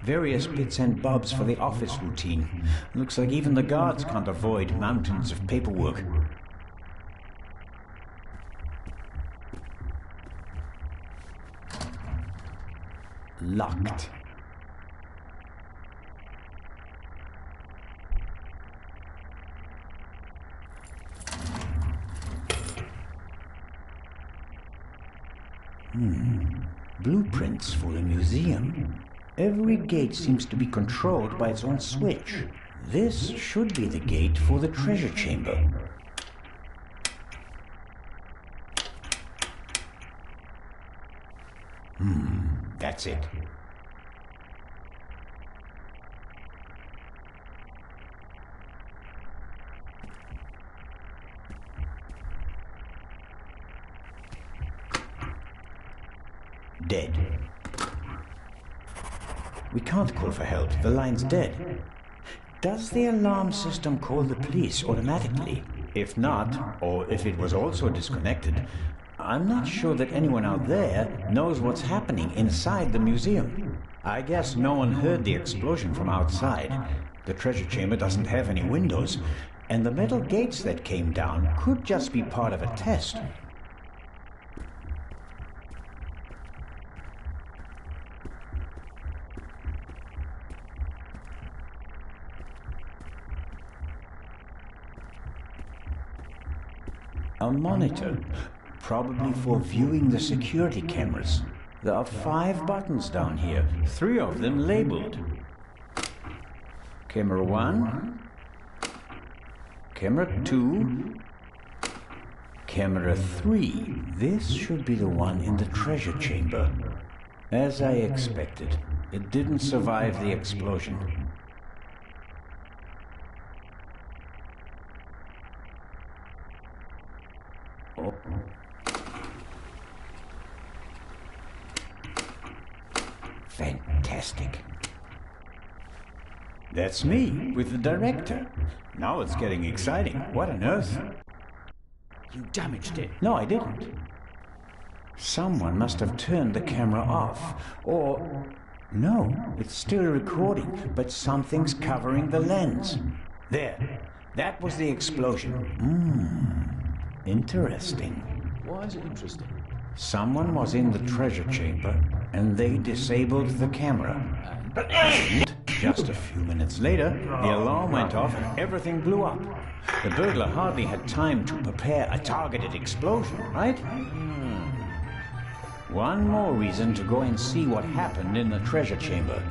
Various bits and bobs for the office routine. Looks like even the guards can't avoid mountains of paperwork. Locked. Blueprints for a museum. Every gate seems to be controlled by its own switch. This should be the gate for the treasure chamber. That's it. Dead. We can't call for help. The line's dead. Does the alarm system call the police automatically? If not, or if it was also disconnected, I'm not sure that anyone out there knows what's happening inside the museum. I guess no one heard the explosion from outside. The treasure chamber doesn't have any windows, and the metal gates that came down could just be part of a test. A monitor, probably for viewing the security cameras. There are 5 buttons down here, 3 of them labeled. Camera 1, Camera 2, Camera 3. This should be the one in the treasure chamber. As I expected, it didn't survive the explosion. Oh. Fantastic. That's me, with the director. Now it's getting exciting. What on earth? You damaged it. No, I didn't. Someone must have turned the camera off, or... No, it's still recording, but something's covering the lens. There, that was the explosion. Interesting. Why is it interesting? Someone was in the treasure chamber, and they disabled the camera. And just a few minutes later, the alarm went off and everything blew up. The burglar hardly had time to prepare a targeted explosion, right? One more reason to go and see what happened in the treasure chamber.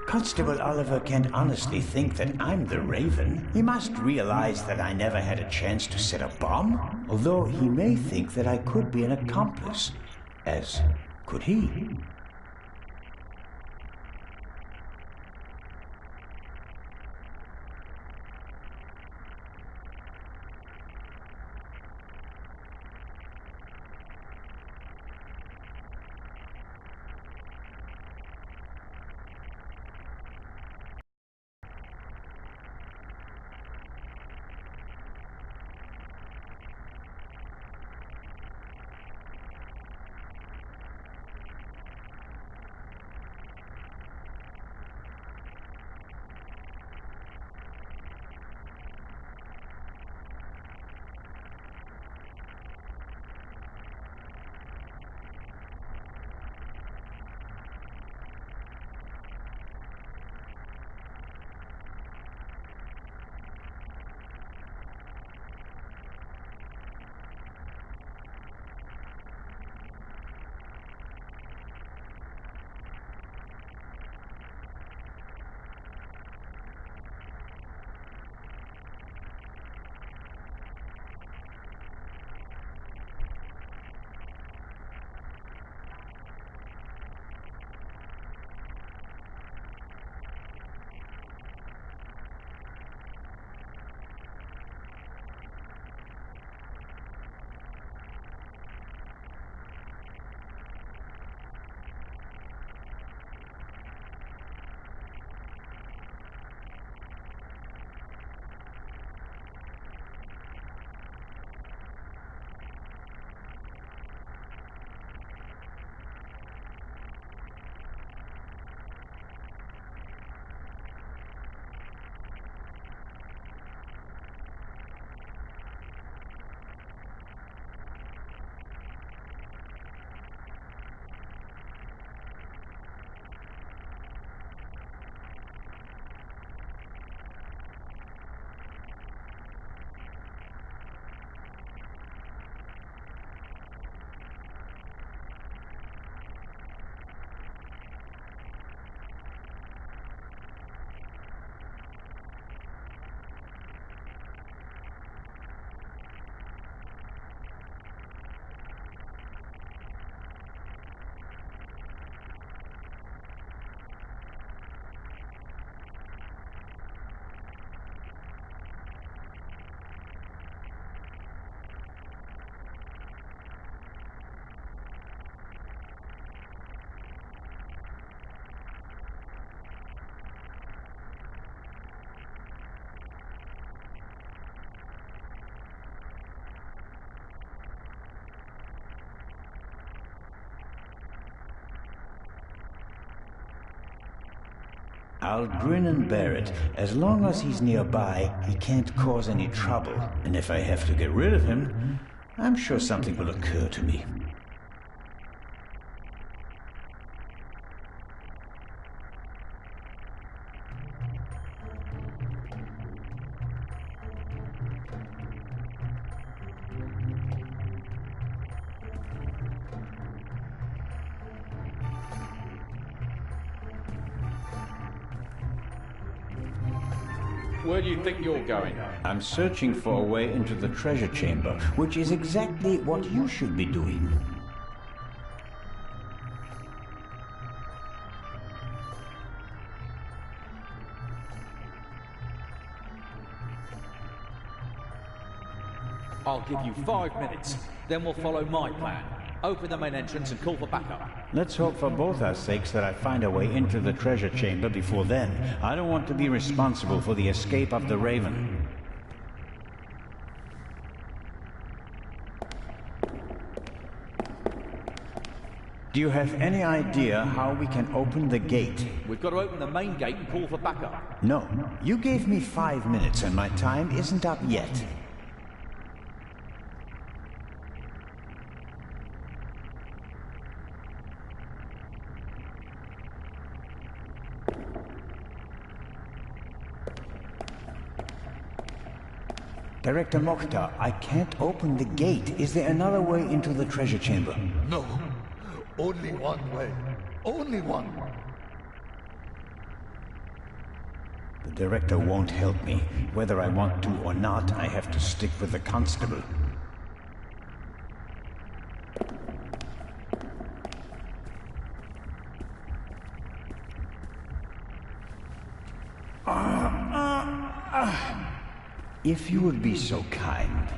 Constable Oliver can't honestly think that I'm the Raven. He must realize that I never had a chance to set a bomb, although he may think that I could be an accomplice. As could he. I'll grin and bear it. As long as he's nearby, he can't cause any trouble. And if I have to get rid of him, I'm sure something will occur to me. Where do you think you're going? I'm searching for a way into the treasure chamber, which is exactly what you should be doing. I'll give you 5 minutes, then we'll follow my plan. Open the main entrance and call for backup. Let's hope for both our sakes that I find a way into the treasure chamber before then. I don't want to be responsible for the escape of the Raven. Do you have any idea how we can open the gate? We've got to open the main gate and call for backup. No. You gave me 5 minutes and my time isn't up yet. Director Mokhtar, I can't open the gate. Is there another way into the treasure chamber? No. Only one way. Only one. The director won't help me. Whether I want to or not, I have to stick with the constable. If you would be so kind.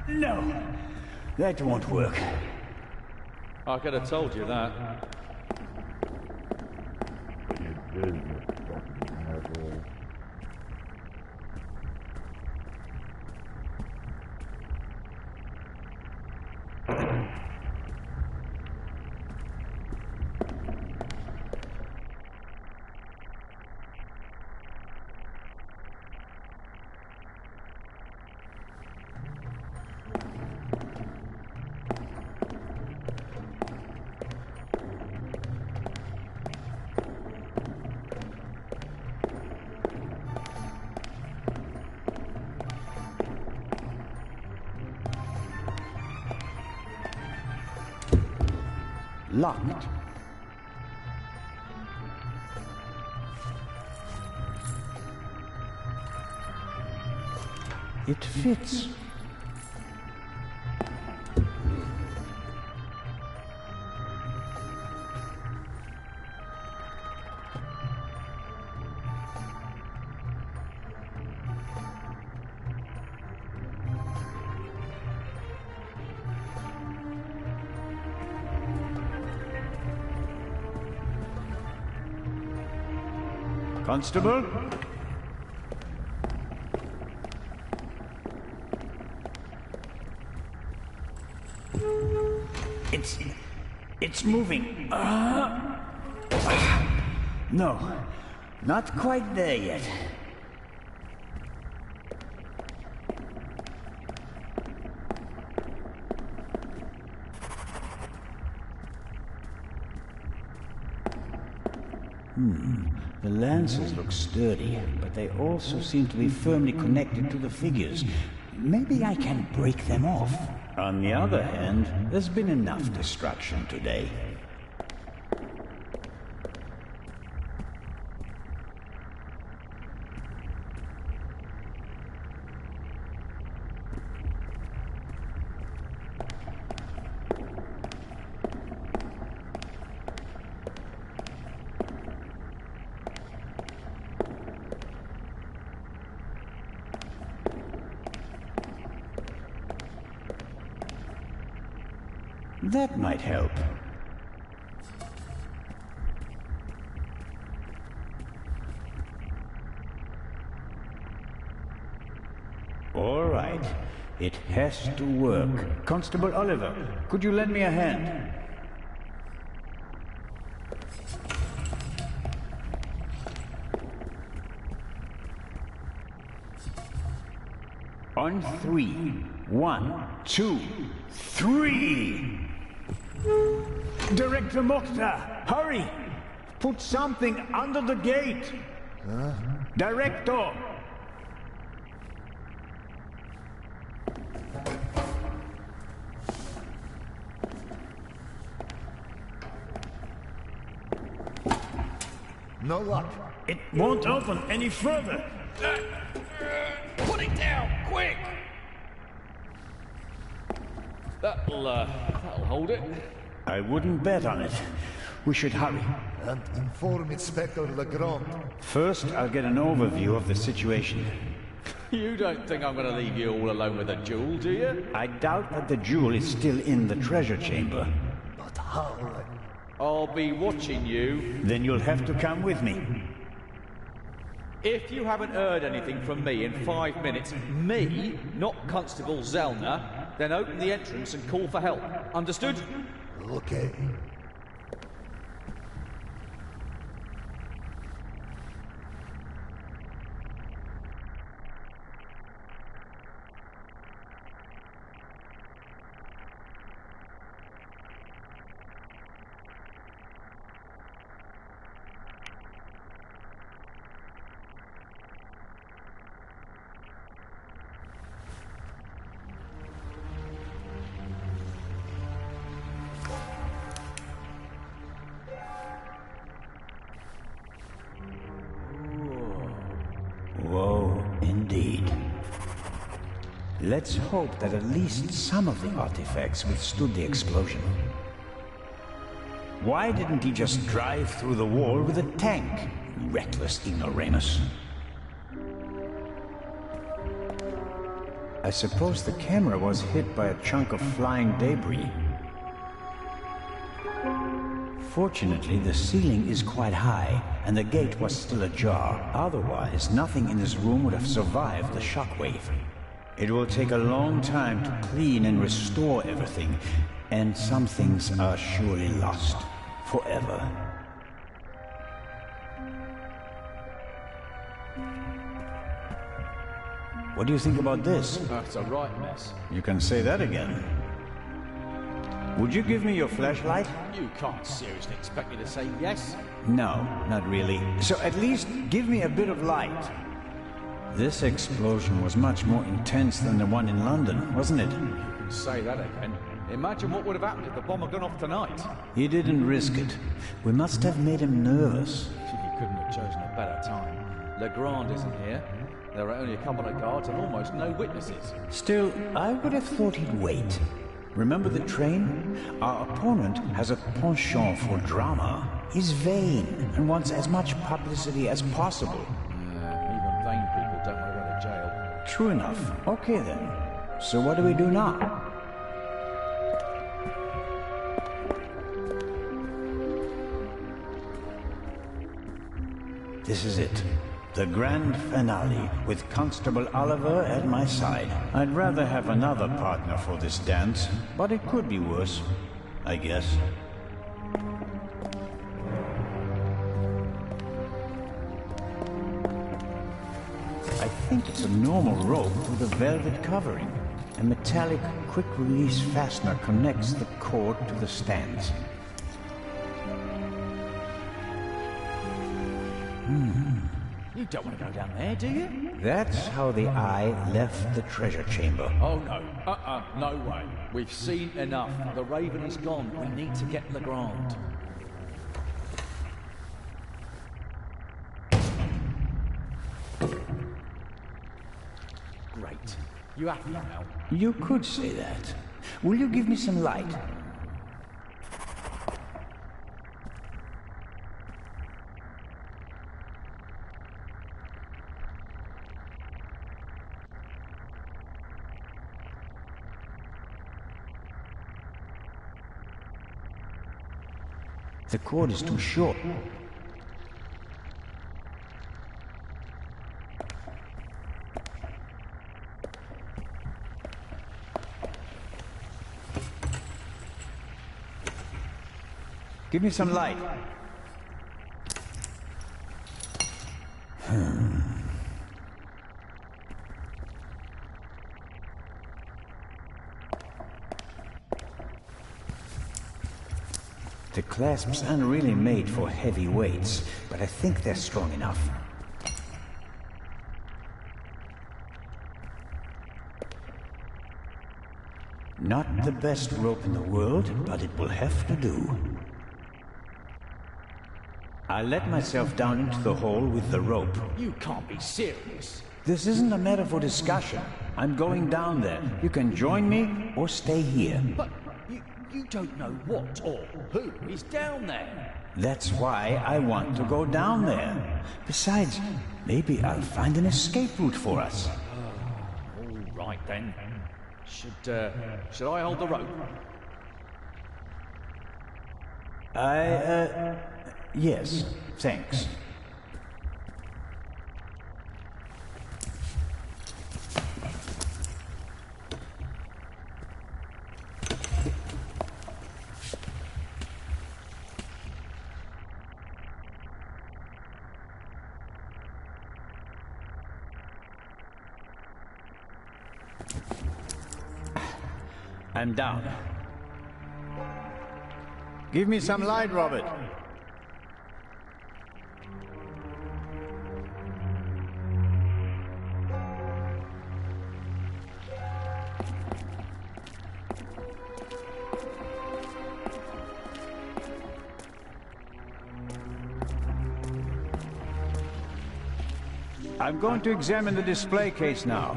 No. That won't work. I could have told you that. You did, you fucking asshole. Locked. It fits. Constable? It's moving. No, not quite there yet. The lances look sturdy, but they also seem to be firmly connected to the figures. Maybe I can break them off. On the other hand, there's been enough destruction today. That might help. All right. It has to work. Constable Oliver, could you lend me a hand? On 3. 1, 2, 3! Director Mokhtar, hurry! Put something under the gate! Huh? Director! No luck. It won't open any further. Put it down, quick! That'll hold it. I wouldn't bet on it. We should hurry. And inform Inspector Legrand. First, I'll get an overview of the situation. You don't think I'm gonna leave you all alone with a jewel, do you? I doubt that the jewel is still in the treasure chamber. But how? I'll be watching you. Then you'll have to come with me. If you haven't heard anything from me in 5 minutes, me, not Constable Zellner, then open the entrance and call for help. Understood? Okay. Whoa, indeed. Let's hope that at least some of the artifacts withstood the explosion. Why didn't he just drive through the wall with a tank? Reckless ignoramus. I suppose the camera was hit by a chunk of flying debris. Fortunately, the ceiling is quite high, and the gate was still ajar. Otherwise, nothing in this room would have survived the shockwave. It will take a long time to clean and restore everything, and some things are surely lost forever. What do you think about this? That's a right mess. You can say that again. Would you give me your flashlight? You can't seriously expect me to say yes? No, not really. So at least give me a bit of light. This explosion was much more intense than the one in London, wasn't it? You can say that again. Imagine what would have happened if the bomb had gone off tonight. He didn't risk it. We must have made him nervous. You couldn't have chosen a better time. Legrand isn't here. There are only a couple of guards and almost no witnesses. Still, I would have thought he'd wait. Remember the train? Our opponent has a penchant for drama. He's vain and wants as much publicity as possible. Even vain people don't want to go to jail. True enough. Okay then. So what do we do now? This is it. The grand finale, with Constable Oliver at my side. I'd rather have another partner for this dance, but it could be worse, I guess. I think it's a normal rope with a velvet covering. A metallic quick-release fastener connects the cord to the stands. You don't want to go down there, do you? That's how the eye left the treasure chamber. Oh, no. No way. We've seen enough. The Raven is gone. We need to get Legrand. Great. You happy now? You could say that. Will you give me some light? The cord is too short. Give me some light. The clasps aren't really made for heavy weights, but I think they're strong enough. Not the best rope in the world, but it will have to do. I let myself down into the hole with the rope. You can't be serious. This isn't a matter for discussion. I'm going down there. You can join me or stay here. But you don't know what or who is down there. That's why I want to go down there. Besides, maybe I'll find an escape route for us. All right then. Should I hold the rope? Yes, thanks. I'm down. Give me some light, Robert. I'm going to examine the display case now.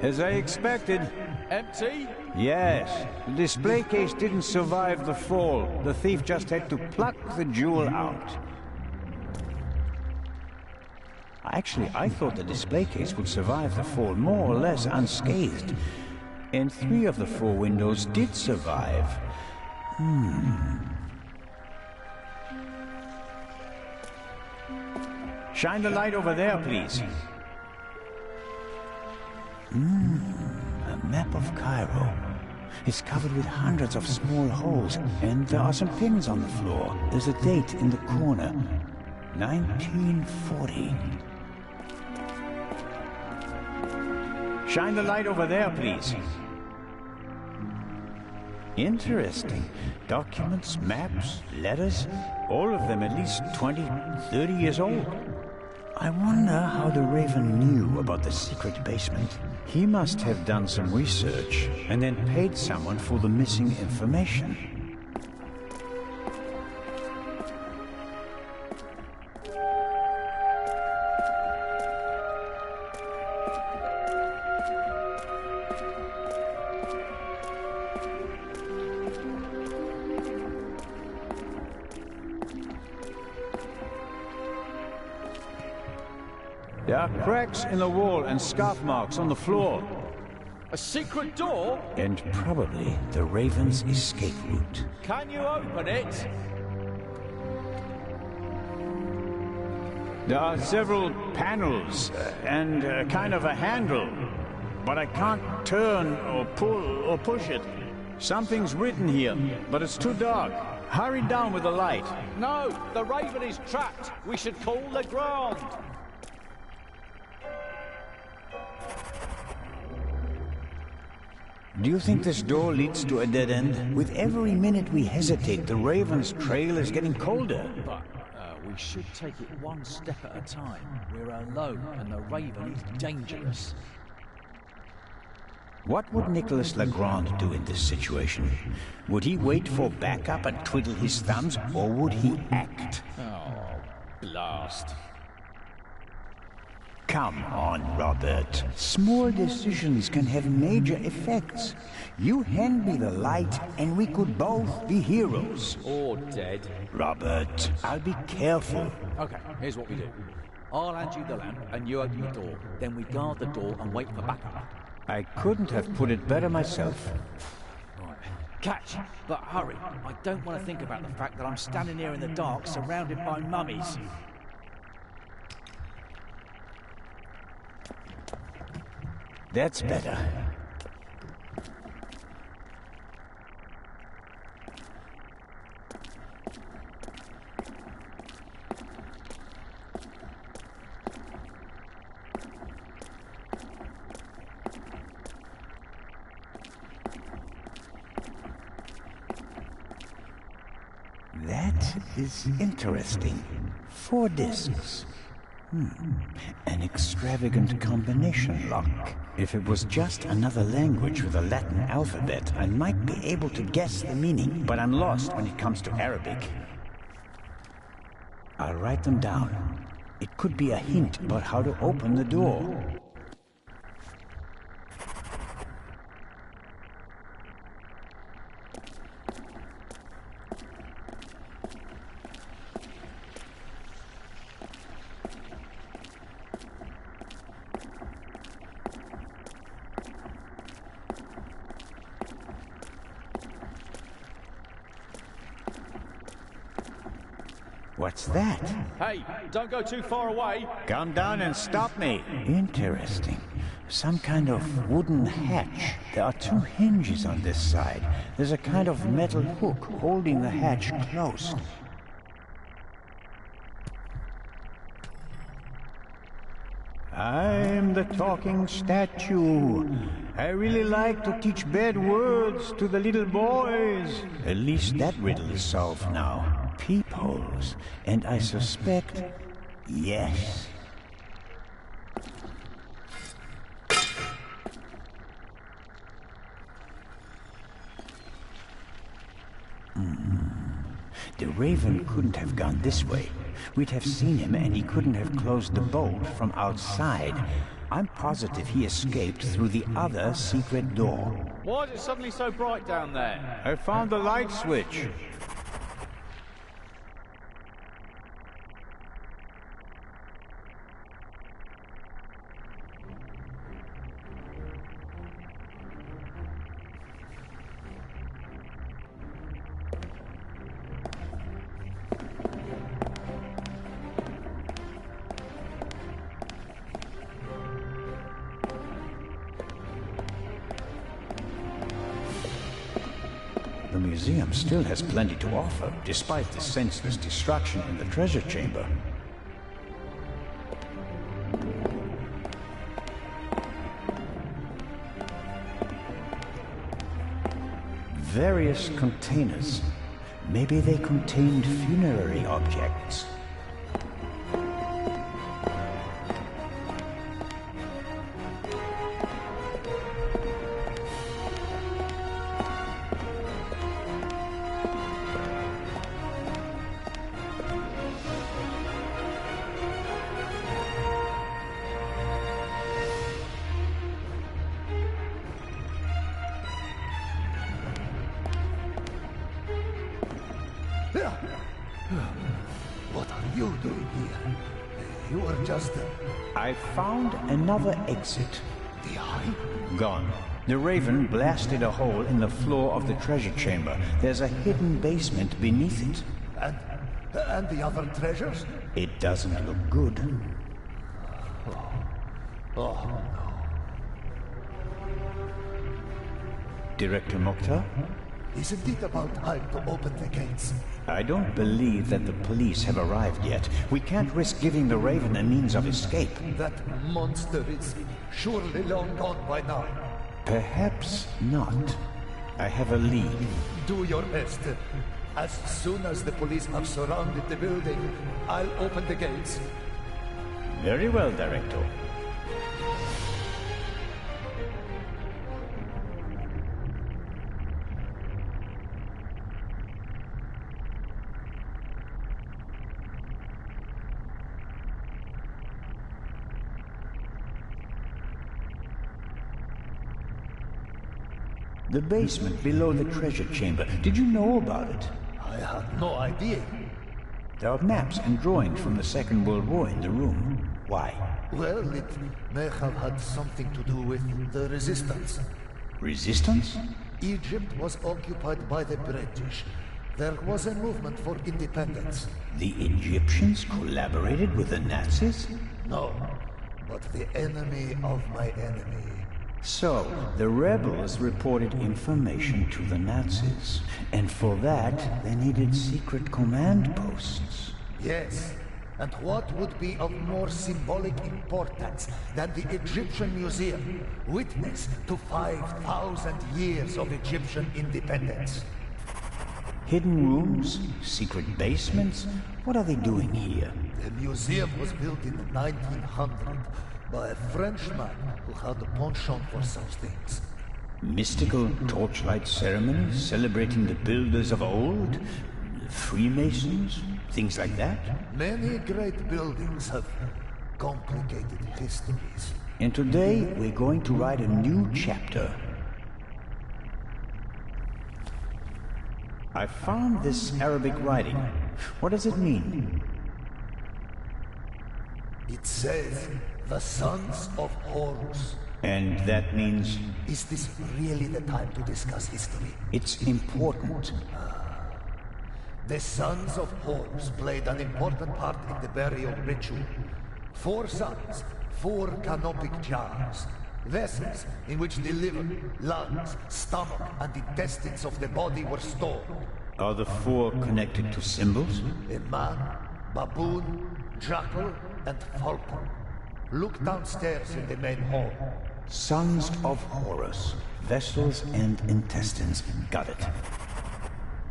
As I expected. Empty? Yes. The display case didn't survive the fall. The thief just had to pluck the jewel out. Actually, I thought the display case would survive the fall more or less unscathed. And 3 of the 4 windows did survive. Shine the light over there, please. A map of Cairo. It's covered with hundreds of small holes, and there are some pins on the floor. There's a date in the corner. 1940. Shine the light over there, please. Interesting. Documents, maps, letters, all of them at least 20, 30 years old. I wonder how the Raven knew about the secret basement. He must have done some research and then paid someone for the missing information. There are cracks in the wall and scarf marks on the floor. A secret door? And probably the Raven's escape route. Can you open it? There are several panels and kind of a handle, but I can't turn or pull or push it. Something's written here, but it's too dark. Hurry down with the light. No, the Raven is trapped. We should call Legrand. Do you think this door leads to a dead end? With every minute we hesitate, the Raven's trail is getting colder. But we should take it one step at a time. We're alone, and the Raven is dangerous. What would Nicholas Legrand do in this situation? Would he wait for backup and twiddle his thumbs, or would he act? Oh, blast. Come on, Robert. Small decisions can have major effects. You hand me the light, and we could both be heroes. Or dead. Robert, I'll be careful. Okay, here's what we do. I'll hand you the lamp, and you open the door. Then we guard the door and wait for backup. I couldn't have put it better myself. Right. Catch, but hurry. I don't want to think about the fact that I'm standing here in the dark, surrounded by mummies. That's better. is interesting. 4 discs. An extravagant combination lock. If it was just another language with a Latin alphabet, I might be able to guess the meaning, but I'm lost when it comes to Arabic. I'll write them down. It could be a hint about how to open the door. What's that? Hey, don't go too far away. Come down and stop me. Interesting. Some kind of wooden hatch. There are 2 hinges on this side. There's a kind of metal hook holding the hatch closed. I'm the talking statue. I really like to teach bad words to the little boys. At least that riddle is solved now. Peepholes. And I suspect... yes. The Raven couldn't have gone this way. We'd have seen him and he couldn't have closed the bolt from outside. I'm positive he escaped through the other secret door. Why is it suddenly so bright down there? I found the light switch. The museum still has plenty to offer, despite the senseless destruction in the treasure chamber. Various containers. Maybe they contained funerary objects. What are you doing here? You are just... I found another exit. The eye? Gone. The Raven blasted a hole in the floor of the treasure chamber. There's a hidden basement beneath it. And the other treasures? It doesn't look good. Oh, no. Director Mokhtar? Isn't it about time to open the gates? I don't believe that the police have arrived yet. We can't risk giving the Raven a means of escape. That monster is surely long gone by now. Perhaps not. I have a lead. Do your best. As soon as the police have surrounded the building, I'll open the gates. Very well, Director. The basement below the treasure chamber. Did you know about it? I had no idea. There are maps and drawings from the Second World War in the room. Why? Well, it may have had something to do with the resistance. Resistance? Egypt was occupied by the British. There was a movement for independence. The Egyptians collaborated with the Nazis? No, but the enemy of my enemy. So, the rebels reported information to the Nazis, and for that, they needed secret command posts. Yes, and what would be of more symbolic importance than the Egyptian Museum, witness to 5,000 years of Egyptian independence? Hidden rooms? Secret basements? What are they doing here? The museum was built in the 1900s by a Frenchman who had a penchant for such things. Mystical torchlight ceremonies celebrating the builders of old? Freemasons? Things like that? Many great buildings have complicated histories. And today we're going to write a new chapter. I found this Arabic writing. What does it mean? It says, the sons of Horus. And that means? Is this really the time to discuss history? It's important. The sons of Horus played an important part in the burial ritual. 4 sons, 4 canopic jars. Vessels in which the liver, lungs, stomach, and intestines of the body were stored. Are the 4 connected to symbols? A man, baboon, jackal, and falcon. Look downstairs in the main hall. Sons of Horus. Vessels and intestines. Got it.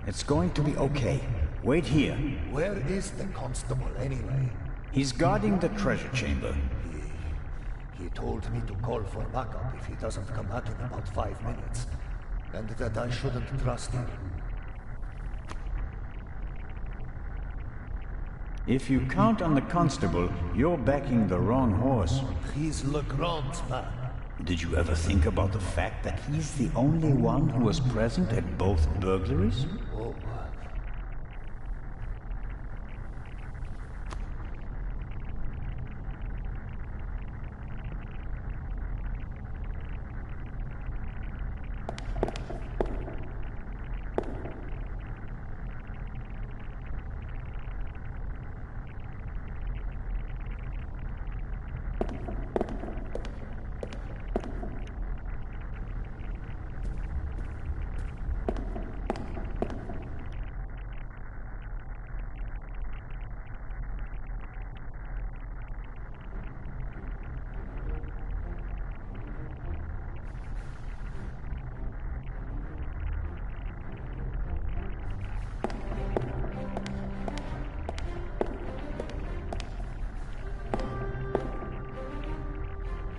It's going to be okay. Wait here. Where is the constable anyway? He's guarding the treasure chamber. He told me to call for backup if he doesn't come back in about 5 minutes. And that I shouldn't trust him. If you count on the constable, you're backing the wrong horse. He's Legrand's man. Did you ever think about the fact that he's the only one who was present at both burglaries? Oh.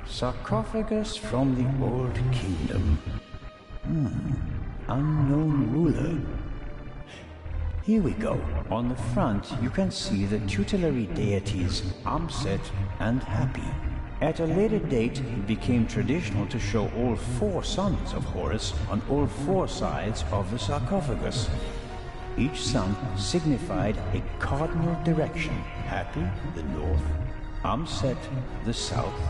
Sarcophagus from the Old Kingdom. Unknown ruler. Here we go. On the front, you can see the tutelary deities Amset and Happy. At a later date, it became traditional to show all 4 sons of Horus on all 4 sides of the sarcophagus. Each son signified a cardinal direction. Happy, the north, Amset, the south,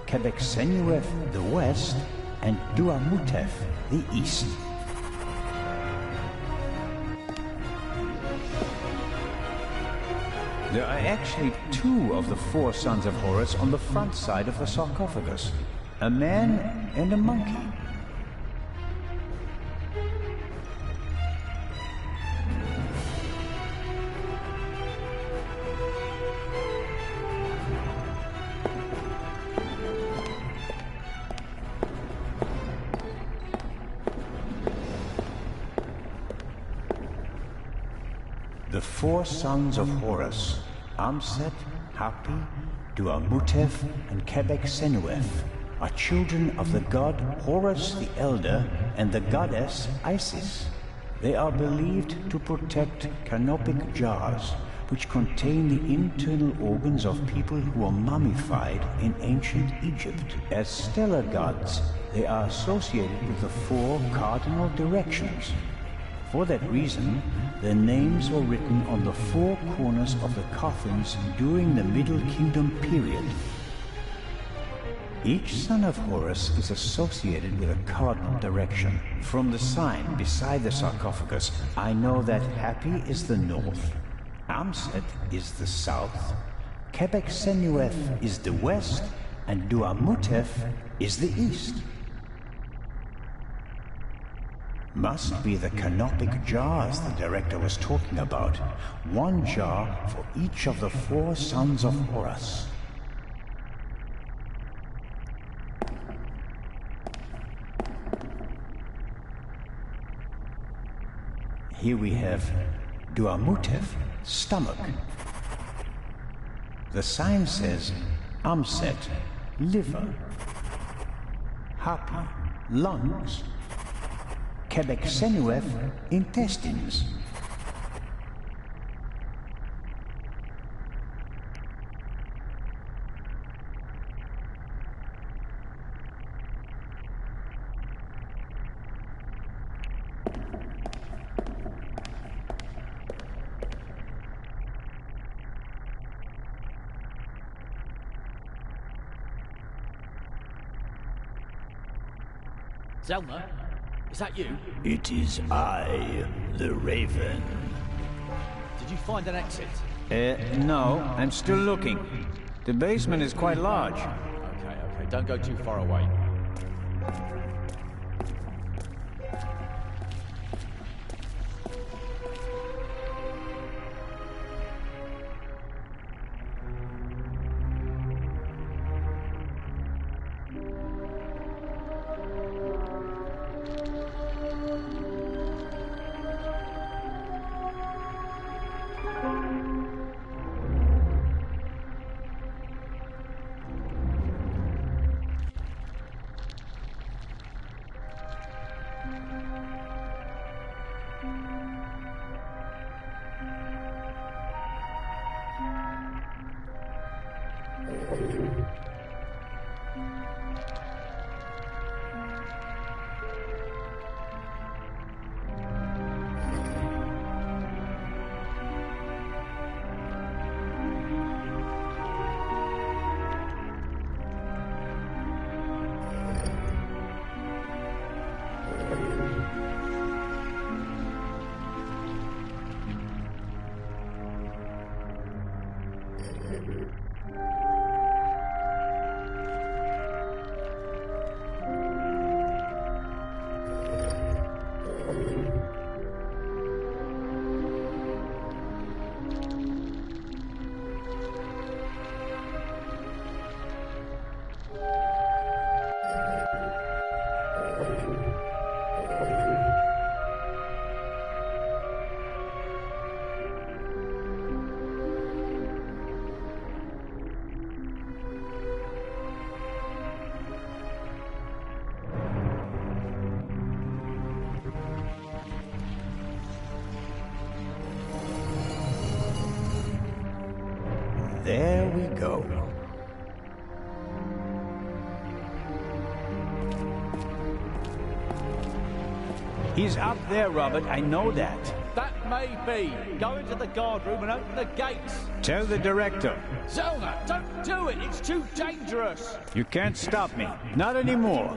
Quebec-Senuef, the west, and Duamutef, the east. There are actually 2 of the 4 sons of Horus on the front side of the sarcophagus. A man and a monkey. The 4 sons of Horus, Amset, Hapi, Duamutef, and Quebec-Senuef, are children of the god Horus the Elder and the goddess Isis. They are believed to protect canopic jars, which contain the internal organs of people who were mummified in ancient Egypt. As stellar gods, they are associated with the 4 cardinal directions. For that reason, their names were written on the 4 corners of the coffins during the Middle Kingdom period. Each son of Horus is associated with a cardinal direction. From the sign beside the sarcophagus, I know that Happy is the north, Amset is the south, Quebec-Senuef is the west, and Duamutef is the east. Must be the canopic jars the director was talking about. 1 jar for each of the 4 sons of Horus. Here we have Duamutev, stomach. The sign says Amset, liver. Hapi, lungs. Quebec-Senuef, intestines. Zelna, is that you? It is I, the Raven. Did you find an exit? No, I'm still looking. The basement is quite large. Okay, don't go too far away. There we go. He's up there, Robert. I know that. That may be. Go into the guard room and open the gates. Tell the director. Zelna, don't do it. It's too dangerous. You can't stop me. Not anymore.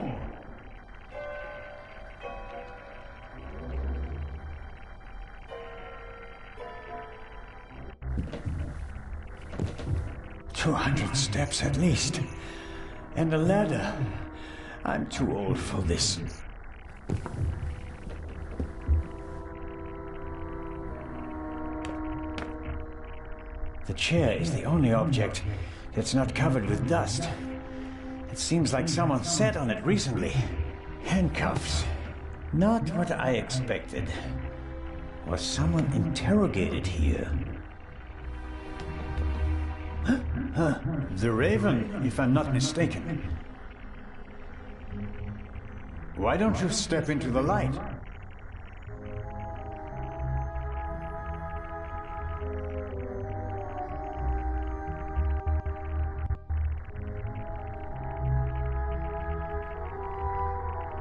"200 steps at least. And a ladder. I'm too old for this." The chair is the only object that's not covered with dust. It seems like someone sat on it recently. Handcuffs. Not what I expected. Was someone interrogated here? The Raven, if I'm not mistaken. Why don't you step into the light?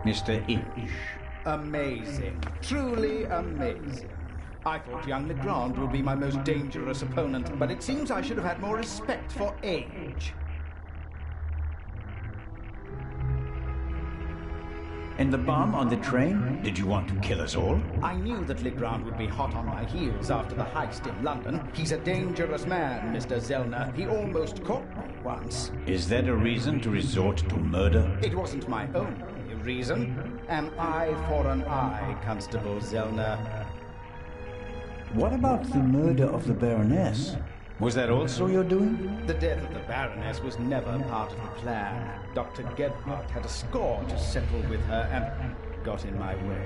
Mr. Inch. Amazing. Truly amazing. I thought young Legrand would be my most dangerous opponent, but it seems I should have had more respect for age. And the bomb on the train? Did you want to kill us all? I knew that Legrand would be hot on my heels after the heist in London. He's a dangerous man, Mr. Zellner. He almost caught me once. Is that a reason to resort to murder? It wasn't my only reason. An eye for an eye, Constable Zellner. What about the murder of the Baroness? Was that also your doing? The death of the Baroness was never part of the plan. Dr. Gebhardt had a score to settle with her and got in my way.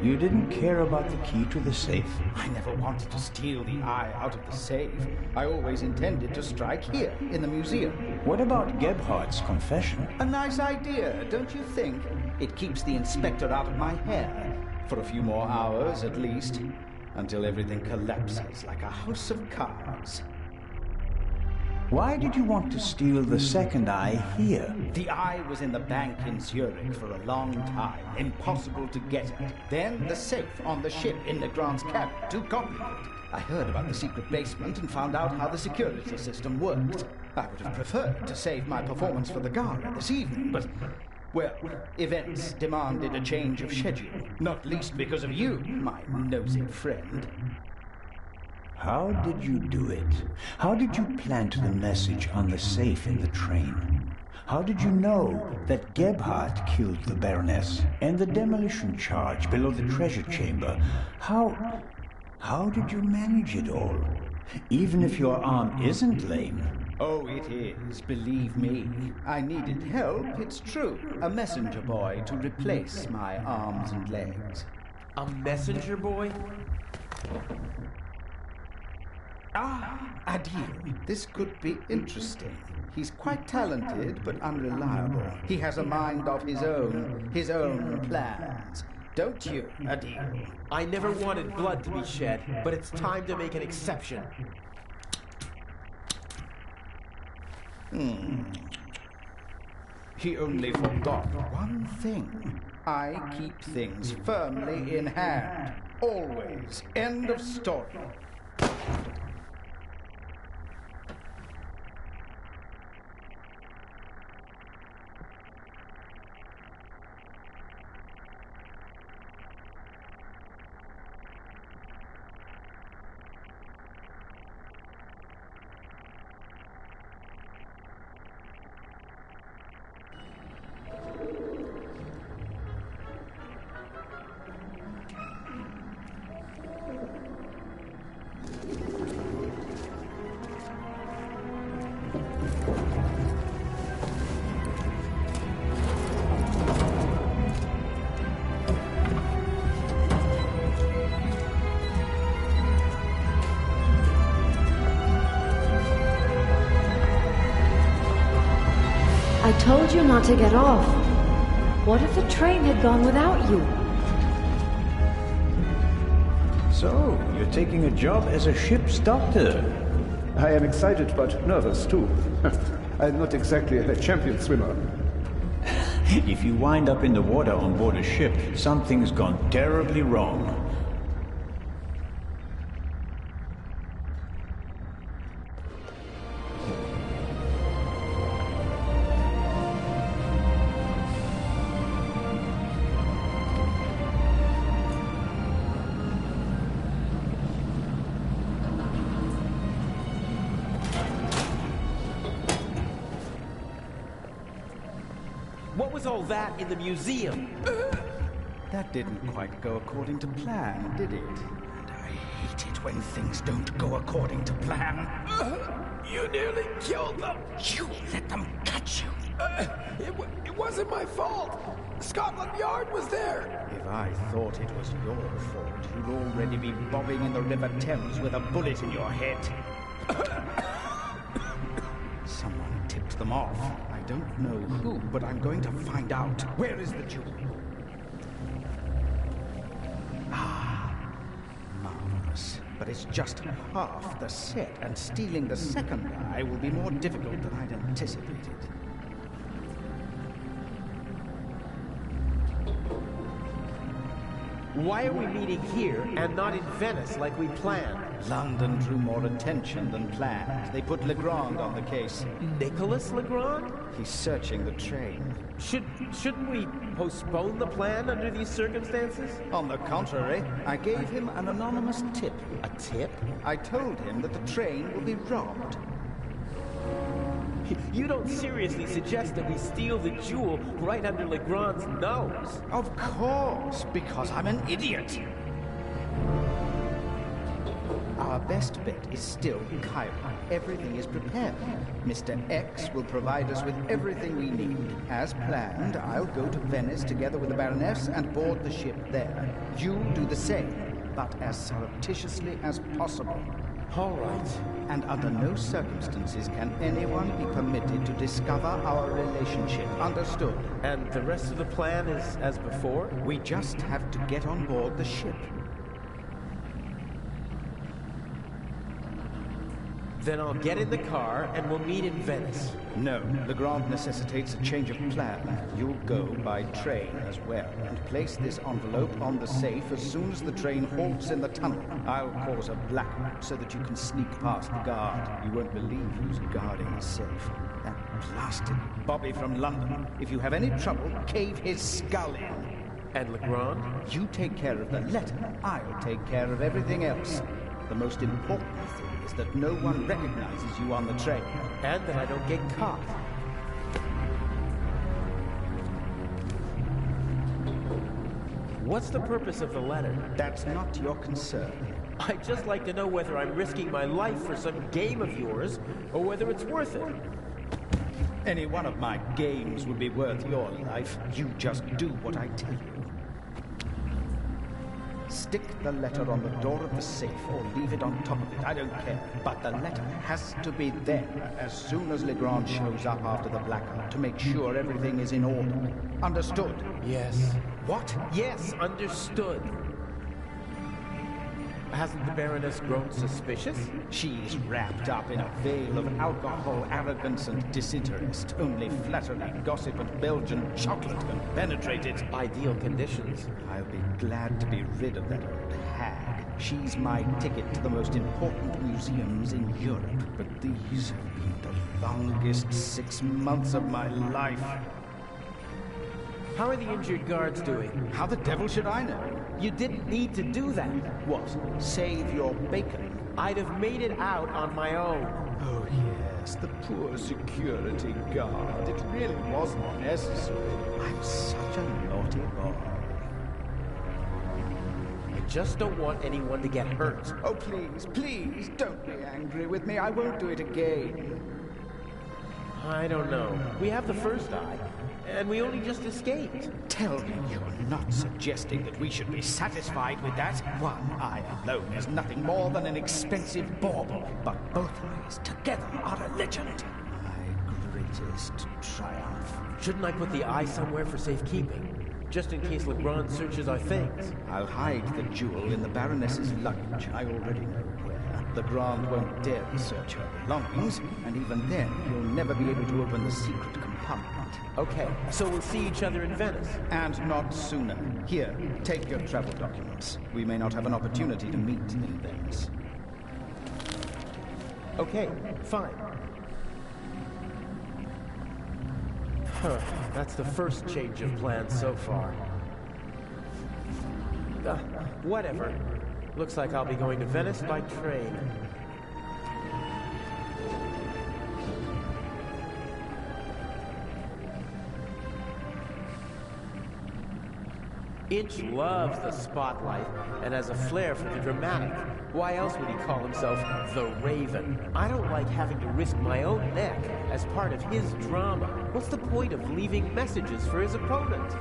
You didn't care about the key to the safe? I never wanted to steal the eye out of the safe. I always intended to strike here, in the museum. What about Gebhardt's confession? A nice idea, don't you think? It keeps the inspector out of my hair. For a few more hours, at least. Until everything collapses like a house of cards. Why did you want to steal the second eye here? The eye was in the bank in Zurich for a long time. Impossible to get at. Then the safe on the ship in Legrand's cabin. Too complicated. I heard about the secret basement and found out how the security system worked. I would have preferred to save my performance for the gala this evening, but... well, events demanded a change of schedule. Not least because of you, my nosy friend. How did you do it? How did you plant the message on the safe in the train? How did you know that Gebhardt killed the Baroness? And the demolition charge below the treasure chamber? How did you manage it all? Even if your arm isn't lame. Oh, it is, believe me. I needed help, it's true. A messenger boy to replace my arms and legs. A messenger boy? Ah, Adil. This could be interesting. He's quite talented, but unreliable. He has a mind of his own plans. Don't you, Adil? I never wanted blood to be shed, but it's time to make an exception. He only forgot one thing. I keep things firmly in hand. Always. End of story. I told you not to get off. What if the train had gone without you? So, you're taking a job as a ship's doctor. I am excited but nervous too. I'm not exactly a champion swimmer. If you wind up in the water on board a ship, something's gone terribly wrong. What was all that in the museum? That didn't quite go according to plan, did it? And I hate it when things don't go according to plan. You nearly killed them. You let them catch you. It wasn't my fault. Scotland Yard was there. If I thought it was your fault, you'd already be bobbing in the River Thames with a bullet in your head. Someone tipped them off. I don't know who, but I'm going to find out. Where is the jewel? Ah, marvelous. But it's just half the set, and stealing the second eye will be more difficult than I'd anticipated. Why are we meeting here and not in Venice like we planned? London drew more attention than planned. They put Legrand on the case. Nicholas Legrand? He's searching the train. Shouldn't we postpone the plan under these circumstances? On the contrary, I gave him an anonymous tip. A tip? I told him that the train will be robbed. You don't seriously suggest that we steal the jewel right under Legrand's nose? Of course, because I'm an idiot. Our our best bet is still Cairo. Everything is prepared. Mr. X will provide us with everything we need. As planned, I'll go to Venice together with the Baroness and board the ship there. You do the same, but as surreptitiously as possible. All right. And under no circumstances can anyone be permitted to discover our relationship. Understood? And the rest of the plan is as before? We just have to get on board the ship. Then I'll get in the car and we'll meet in Venice. No, Legrand necessitates a change of plan. You'll go by train as well, and place this envelope on the safe as soon as the train halts in the tunnel. I'll cause a blackout so that you can sneak past the guard. You won't believe who's guarding the safe. That blasted Bobby from London. If you have any trouble, cave his skull in. And Legrand? You take care of the letter. I'll take care of everything else. The most important thing is that no one recognizes you on the train. And that I don't get caught. What's the purpose of the letter? That's not your concern. I'd just like to know whether I'm risking my life for some game of yours, or whether it's worth it. Any one of my games would be worth your life. You just do what I tell you. Stick the letter on the door of the safe or leave it on top of it, I don't care. But the letter has to be there as soon as Legrand shows up after the blackout to make sure everything is in order. Understood? Yes. What? Yes, understood. Hasn't the Baroness grown suspicious? She's wrapped up in a veil of alcohol, arrogance, and disinterest. Only flattery, gossip, and Belgian chocolate can penetrate it. Ideal conditions. I'll be glad to be rid of that old hag. She's my ticket to the most important museums in Europe. But these have been the longest 6 months of my life. How are the injured guards doing? How the devil should I know? You didn't need to do that. What? Save your bacon? I'd have made it out on my own. Oh, yes, the poor security guard. It really wasn't necessary. I'm such a naughty boy. I just don't want anyone to get hurt. Oh, please, please, don't be angry with me. I won't do it again. I don't know. We have the first eye. And we only just escaped. Tell me you're not suggesting that we should be satisfied with that? One eye alone is nothing more than an expensive bauble, but both eyes together are a legend. My greatest triumph. Shouldn't I put the eye somewhere for safekeeping? Just in case Legrand searches our things. I'll hide the jewel in the Baroness's luggage. I already know where. Legrand won't dare search her belongings, and even then, he'll never be able to open the secret compartment. Okay, so we'll see each other in Venice. And not sooner. Here, take your travel documents. We may not have an opportunity to meet in Venice. Okay, fine. Huh, that's the first change of plans so far. Whatever. Looks like I'll be going to Venice by train. Inch loves the spotlight and has a flair for the dramatic. Why else would he call himself the Raven? I don't like having to risk my own neck as part of his drama. What's the point of leaving messages for his opponent?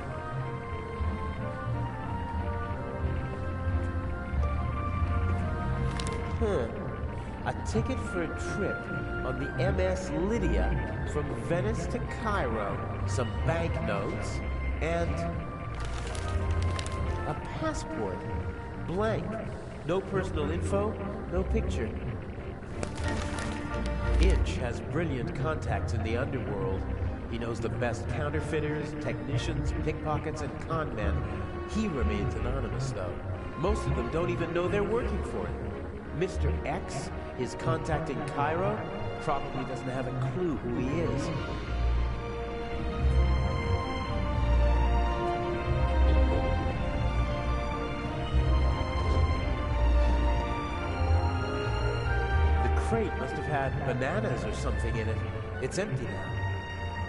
A ticket for a trip on the MS Lydia from Venice to Cairo, some banknotes, and a passport. Blank. No personal info, no picture. Inch has brilliant contacts in the underworld. He knows the best counterfeiters, technicians, pickpockets, and con men. He remains anonymous, though. Most of them don't even know they're working for him. Mr. X, his contact in Cairo, probably doesn't have a clue who he is. The crate must have had bananas or something in it. It's empty now.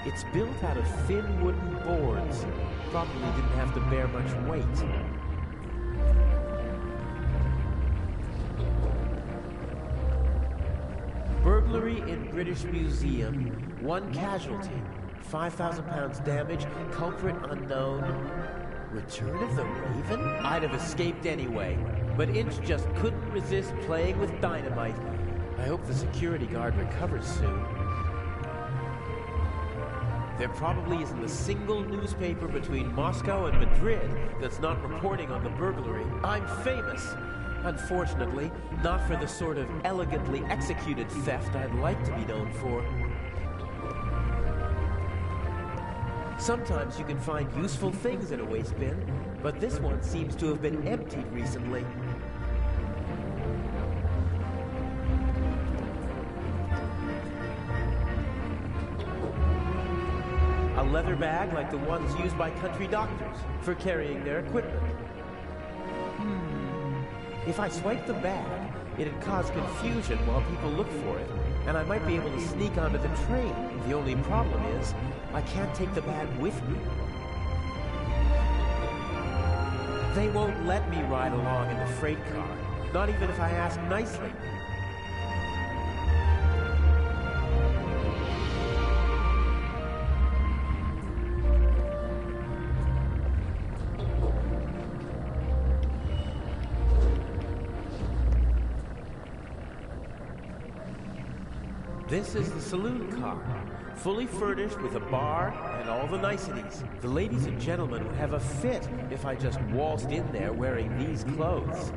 It's built out of thin wooden boards. Probably didn't have to bear much weight. Burglary in British Museum. 1 casualty. 5,000 pounds damage. Culprit unknown. Return of the Raven? I'd have escaped anyway. But Inch just couldn't resist playing with dynamite. I hope the security guard recovers soon. There probably isn't a single newspaper between Moscow and Madrid that's not reporting on the burglary. I'm famous. Unfortunately, not for the sort of elegantly executed theft I'd like to be known for. Sometimes you can find useful things in a waste bin, but this one seems to have been emptied recently. A leather bag like the ones used by country doctors for carrying their equipment. If I swiped the bag, it'd cause confusion while people look for it, and I might be able to sneak onto the train. The only problem is, I can't take the bag with me. They won't let me ride along in the freight car, not even if I ask nicely. This is the saloon car, fully furnished with a bar and all the niceties. The ladies and gentlemen would have a fit if I just waltzed in there wearing these clothes.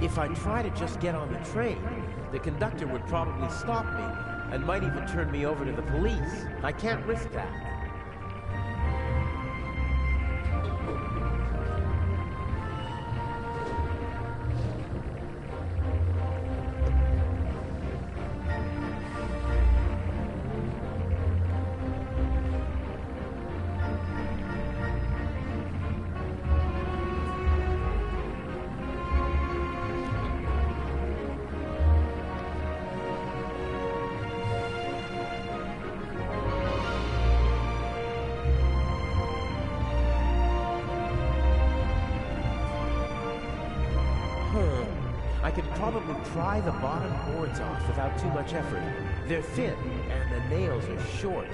If I try to just get on the train, the conductor would probably stop me and might even turn me over to the police. I can't risk that. I could probably pry the bottom boards off without too much effort. They're thin, and the nails are short.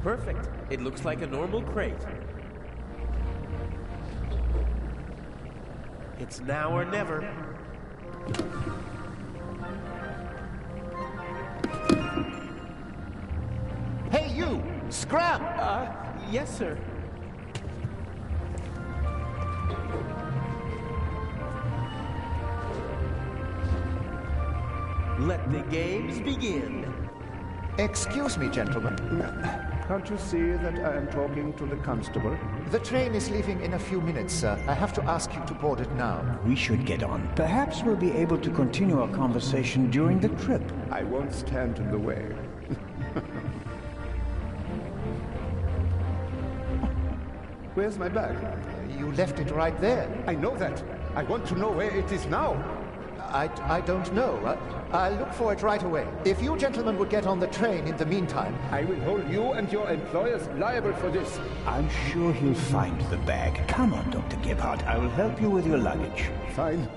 Perfect. It looks like a normal crate. It's now or never. Hey, you! Scram! Yes, sir. Let the games begin. Excuse me, gentlemen. Can't you see that I am talking to the constable? The train is leaving in a few minutes, sir. I have to ask you to board it now. We should get on. Perhaps we'll be able to continue our conversation during the trip. I won't stand in the way. Where's my bag? You left it right there. I know that. I want to know where it is now. I don't know. I'll look for it right away. If you gentlemen would get on the train in the meantime... I will hold you and your employers liable for this. I'm sure he'll find the bag. Come on, Dr. Gebhardt. I will help you with your luggage. Fine.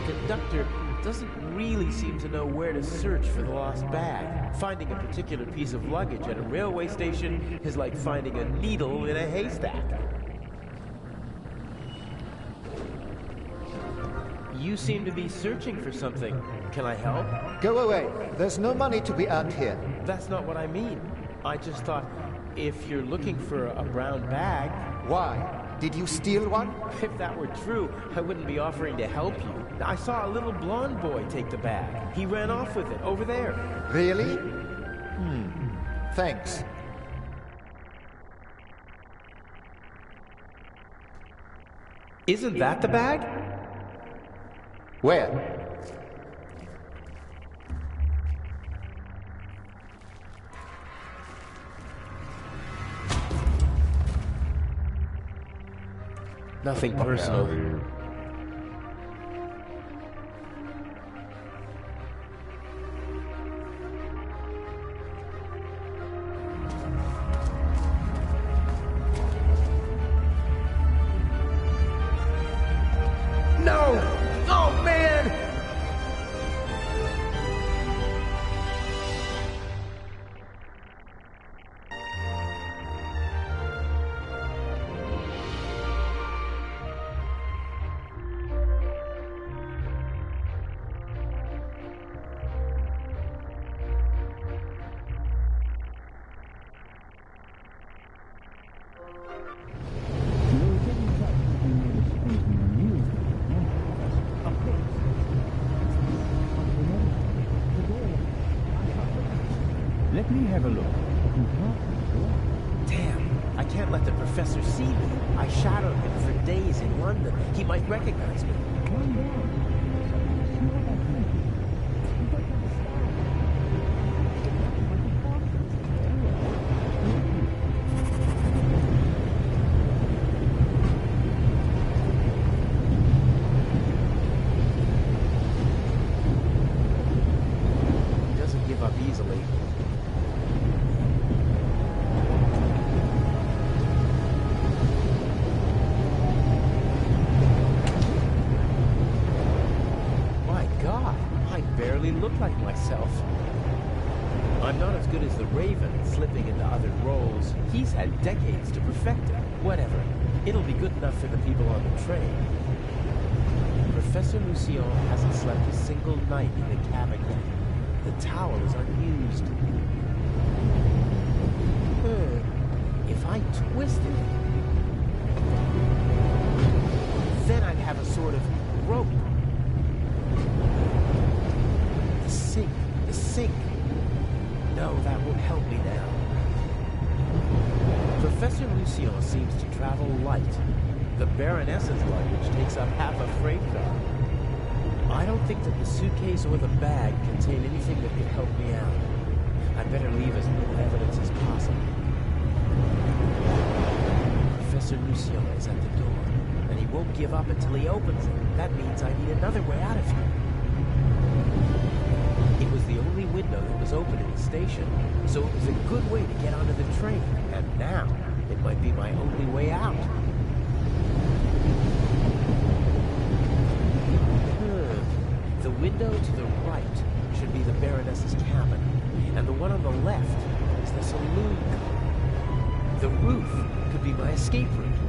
The conductor doesn't really seem to know where to search for the lost bag. Finding a particular piece of luggage at a railway station is like finding a needle in a haystack. You seem to be searching for something. Can I help? Go away. There's no money to be earned here. That's not what I mean. I just thought, if you're looking for a brown bag... Why? Did you steal one? If that were true, I wouldn't be offering to help you. I saw a little blonde boy take the bag. He ran off with it, over there. Really? Thanks. Isn't that the bag? Where? Nothing personal. No! Oh, man! Let me have a look. Damn, I can't let the professor see me. I shadowed him for days in London. He might recognize me. He doesn't give up easily. Barely look like myself. I'm not as good as the Raven, slipping into other roles. He's had decades to perfect it. Whatever. It'll be good enough for the people on the train. Professor Lucien hasn't slept a single night in the cabin yet. The tower is unused. If I twisted it, then I'd have a sort of rope. The sink. No, that won't help me now. Professor Lucien seems to travel light. The Baroness's luggage takes up half a freight car. I don't think that the suitcase or the bag contain anything that could help me out. I'd better leave as little evidence as possible. Professor Lucien is at the door, and he won't give up until he opens it. That means I need another way out of here. It was the only window that was open in the station, so it was a good way to get onto the train, and now it might be my only way out. The window to the right should be the Baroness's cabin, and the one on the left is the saloon car. The roof could be my escape route.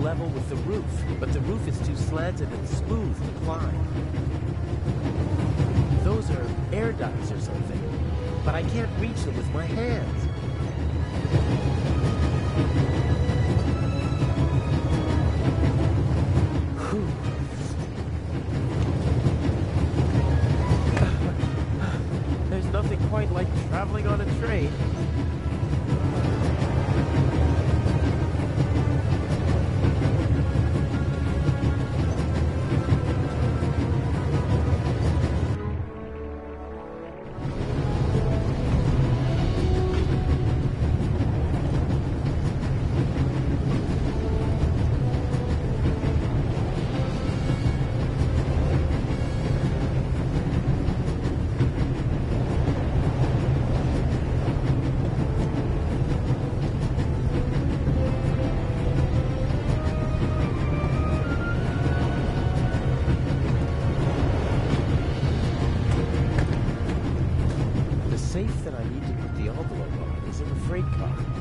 Level with the roof, but the roof is too slanted and smooth to climb. Those are air ducts or something, but I can't reach them with my hands. There's nothing quite like traveling on a train.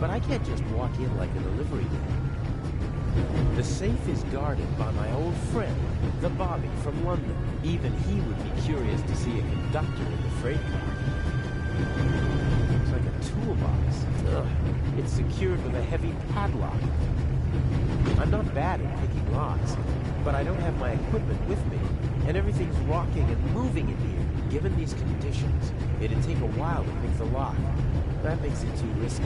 I can't just walk in like a delivery man. The safe is guarded by my old friend, the Bobby from London. Even he would be curious to see a conductor in the freight car. Looks like a toolbox. Ugh, it's secured with a heavy padlock. I'm not bad at picking locks, but I don't have my equipment with me, and everything's rocking and moving in here. Given these conditions, it'd take a while to pick the lock. That makes it too risky.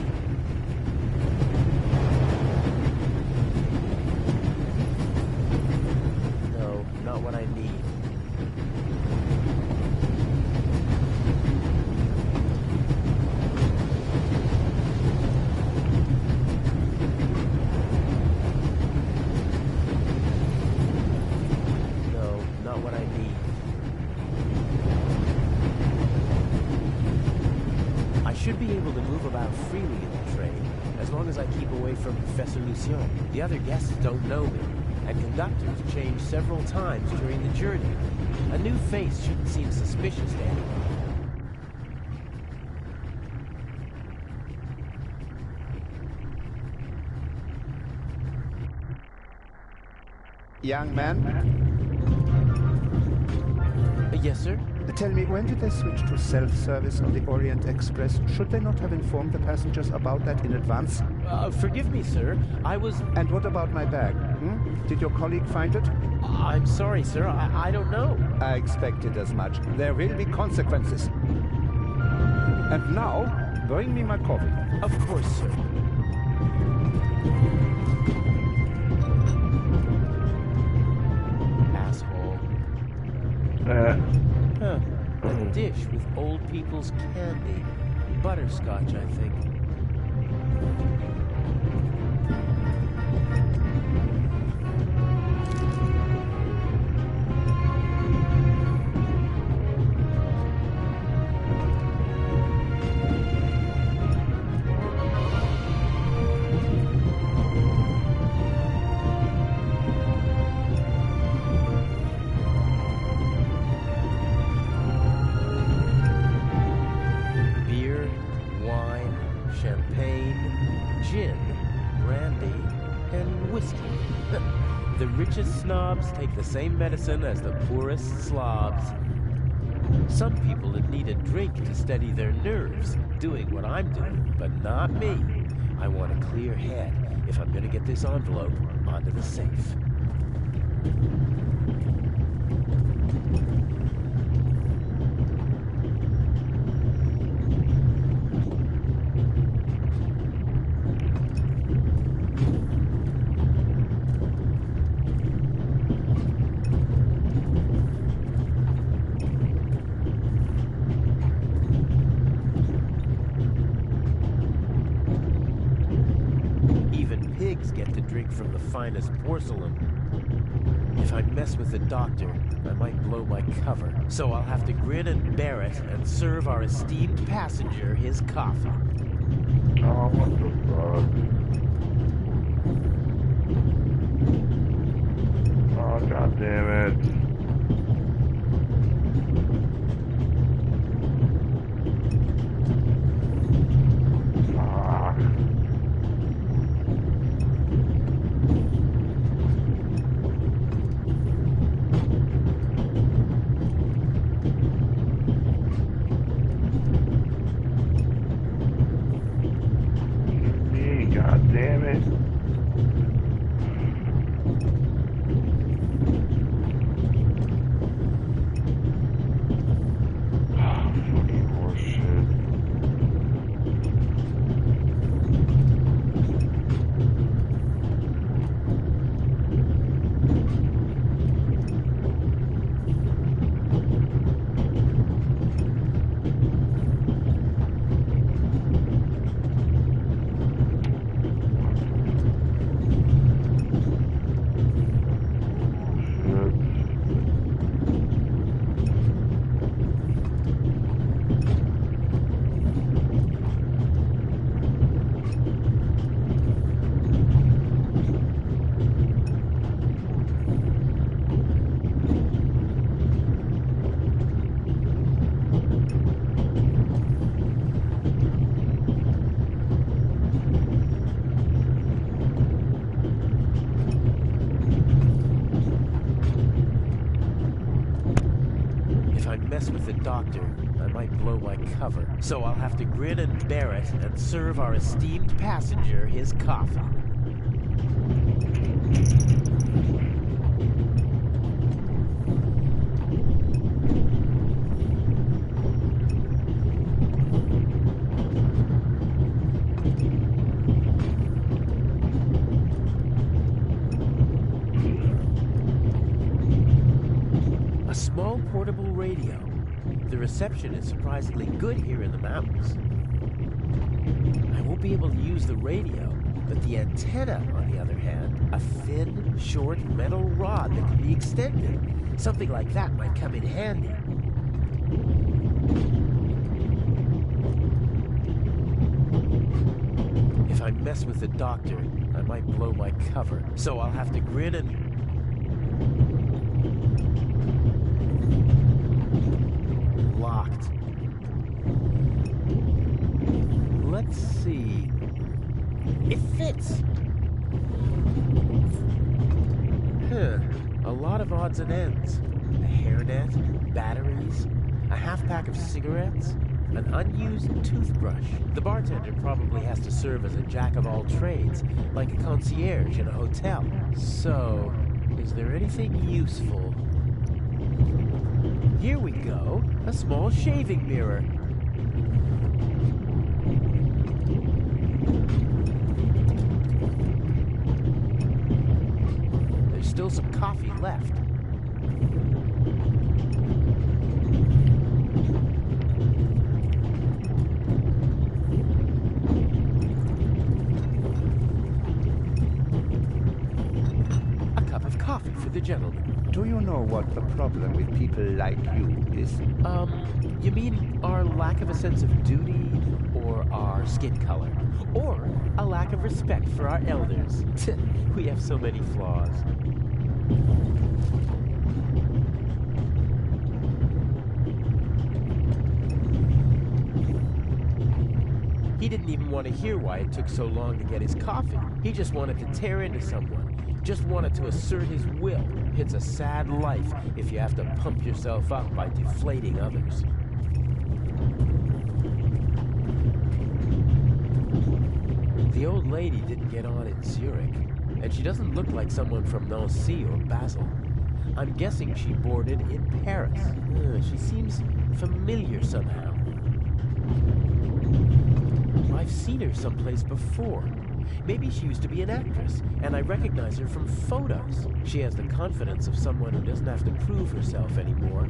No, not what I need. Should be able to move about freely in the train, as long as I keep away from Professor Lucien. The other guests don't know me, and conductors change several times during the journey. A new face shouldn't seem suspicious to anyone. Young man? Yes, sir? Tell me, when did they switch to self-service on the Orient Express? Should they not have informed the passengers about that in advance? Forgive me, sir. I was... And what about my bag? Did your colleague find it? I'm sorry, sir. I don't know. I expected as much. There will be consequences. And now, bring me my coffee. Of course, sir. Asshole. Huh. A dish with old people's candy. Butterscotch, I think. The richest snobs take the same medicine as the poorest slobs. Some people would need a drink to steady their nerves, doing what I'm doing, but not me. I want a clear head if I'm gonna get this envelope onto the safe. From the finest porcelain. If I mess with the doctor, I might blow my cover. So I'll have to grin and bear it and serve our esteemed passenger his coffee. Oh, what the fuck? Oh, god damn it. I mess with the doctor, I might blow my cover. So I'll have to grin and bear it and serve our esteemed passenger his coffee. A small portable radio. The reception is surprisingly good here in the mountains. I won't be able to use the radio, but the antenna, on the other hand, a thin, short metal rod that can be extended. Something like that might come in handy. If I mess with the doctor, I might blow my cover. So I'll have to grin and... Locked. Let's see. It fits. A lot of odds and ends. A hairnet, batteries, a half pack of cigarettes, an unused toothbrush. The bartender probably has to serve as a jack of all trades, like a concierge in a hotel. So, is there anything useful? Here we go, a small shaving mirror. There's still some coffee left. A cup of coffee for the gentleman. Do you know what the problem with people like you is? You mean our lack of a sense of duty, or our skin color, or a lack of respect for our elders? We have so many flaws. He didn't even want to hear why it took so long to get his coffee. He just wanted to tear into someone. Just wanted to assert his will. It's a sad life if you have to pump yourself up by deflating others. The old lady didn't get on in Zurich, and she doesn't look like someone from Nancy or Basel. I'm guessing she boarded in Paris. She seems familiar somehow. I've seen her someplace before. Maybe she used to be an actress, and I recognize her from photos. She has the confidence of someone who doesn't have to prove herself anymore.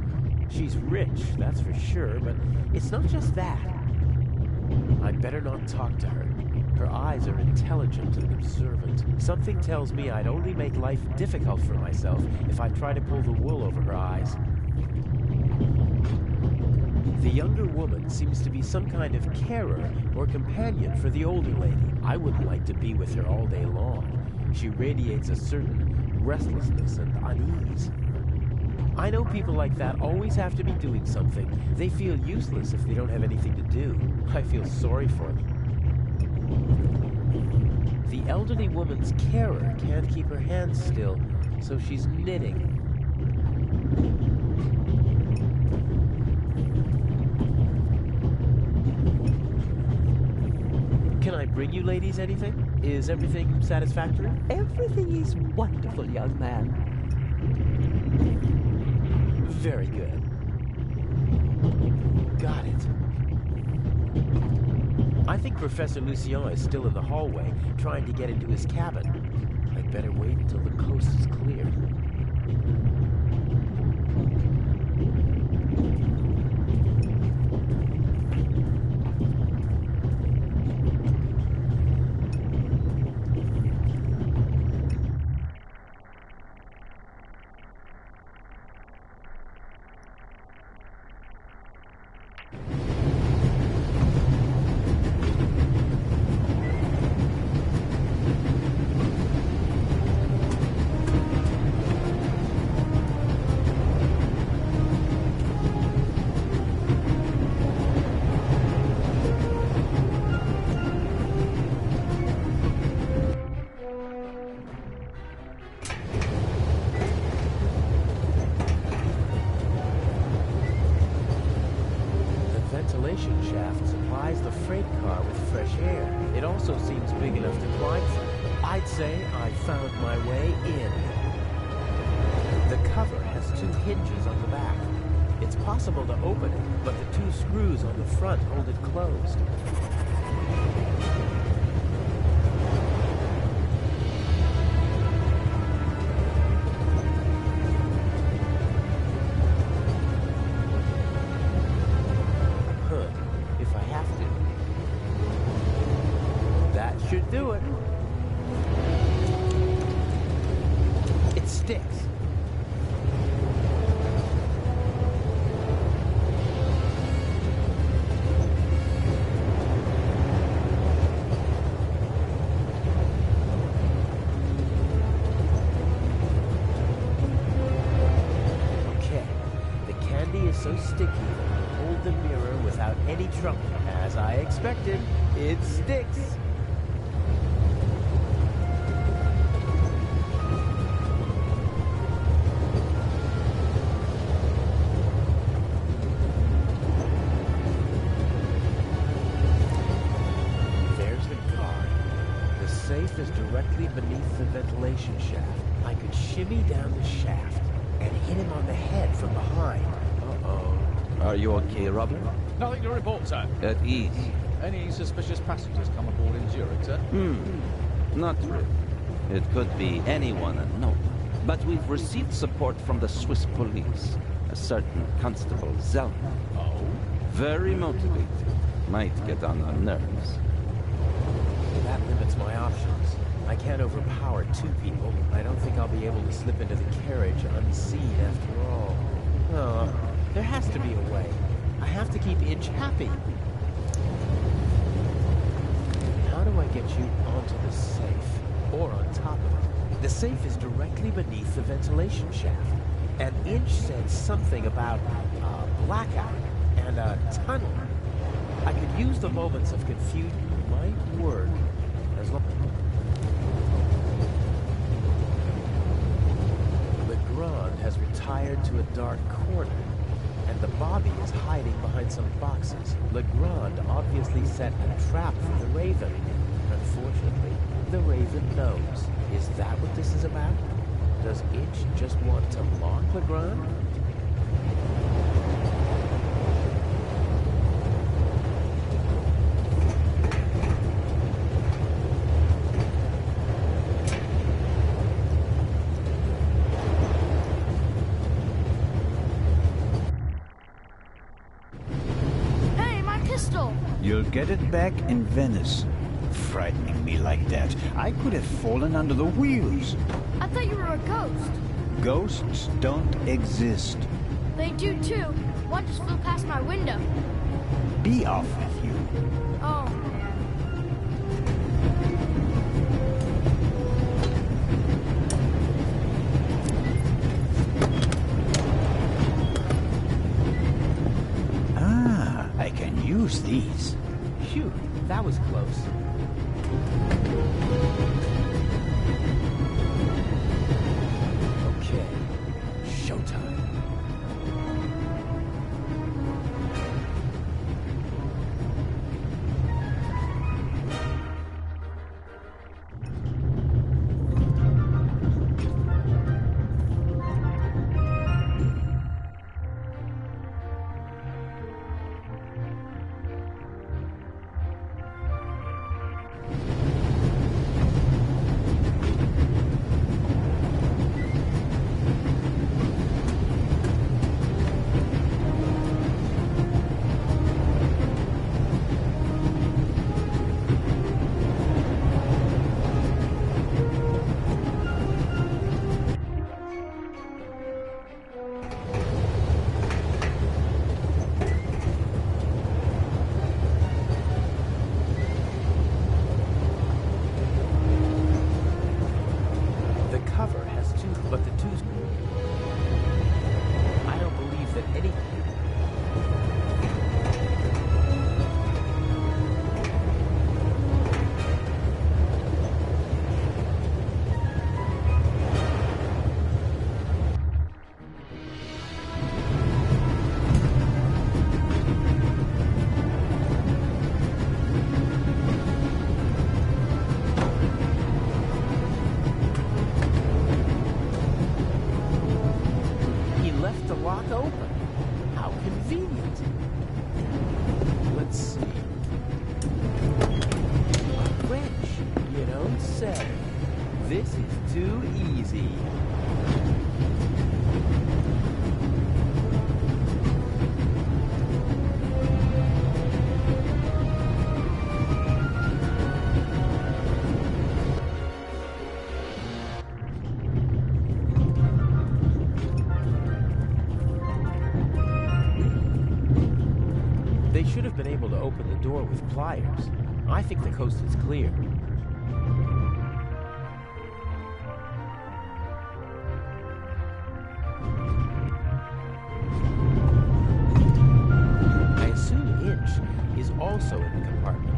She's rich, that's for sure, but it's not just that. I'd better not talk to her. Her eyes are intelligent and observant. Something tells me I'd only make life difficult for myself if I try to pull the wool over her eyes. The younger woman seems to be some kind of carer or companion for the older lady. I wouldn't like to be with her all day long. She radiates a certain restlessness and unease. I know people like that always have to be doing something. They feel useless if they don't have anything to do. I feel sorry for them. The elderly woman's carer can't keep her hands still, so she's knitting. Can I bring you ladies anything? Is everything satisfactory? Everything is wonderful, young man. Very good. Got it. I think Professor Lucien is still in the hallway, trying to get into his cabin. I'd better wait until the coast is clear. ventilation shaft supplies the freight car with fresh air. It also seems big enough to climb through. I'd say I found my way in. The cover has 2 hinges on the back. It's possible to open it, but the 2 screws on the front hold it closed. If I have to. That should do it. It sticks. Okay, the candy is so sticky that I'll hold the mirror without any trouble. As I expected, it sticks. There's the card. The safe is directly beneath the ventilation shaft. I could shimmy down the shaft and hit him on the head from behind. Uh-oh. Are you okay, Robert? Nothing to report, sir. At ease. Any suspicious passengers come aboard in Zurich, sir? Not really. It could be anyone unknown. But we've received support from the Swiss police. A certain Constable Zellner. Oh? Very motivated. Might get on our nerves. That limits my options. I can't overpower 2 people. I don't think I'll be able to slip into the carriage unseen after all. Oh, there has to be a way. I have to keep Inch happy. How do I get you onto the safe? Or on top of it? The safe is directly beneath the ventilation shaft. And Inch said something about a blackout and a tunnel. I could use the moments of confusion. Might work. As long... Legrand has retired to a dark corner. And the Bobby is hiding behind some boxes. Legrand obviously set a trap for the Raven. Unfortunately, the Raven knows. Is that what this is about? Does Inch just want to mock Legrand? You'll get it back in Venice. Frightening me like that. I could have fallen under the wheels. I thought you were a ghost. Ghosts don't exist. They do too. One just flew past my window. Be off with you. Oh. I can use these. Phew, that was close. Okay, showtime. They should have been able to open the door with pliers. I think the coast is clear. I assume Inch is also in the compartment.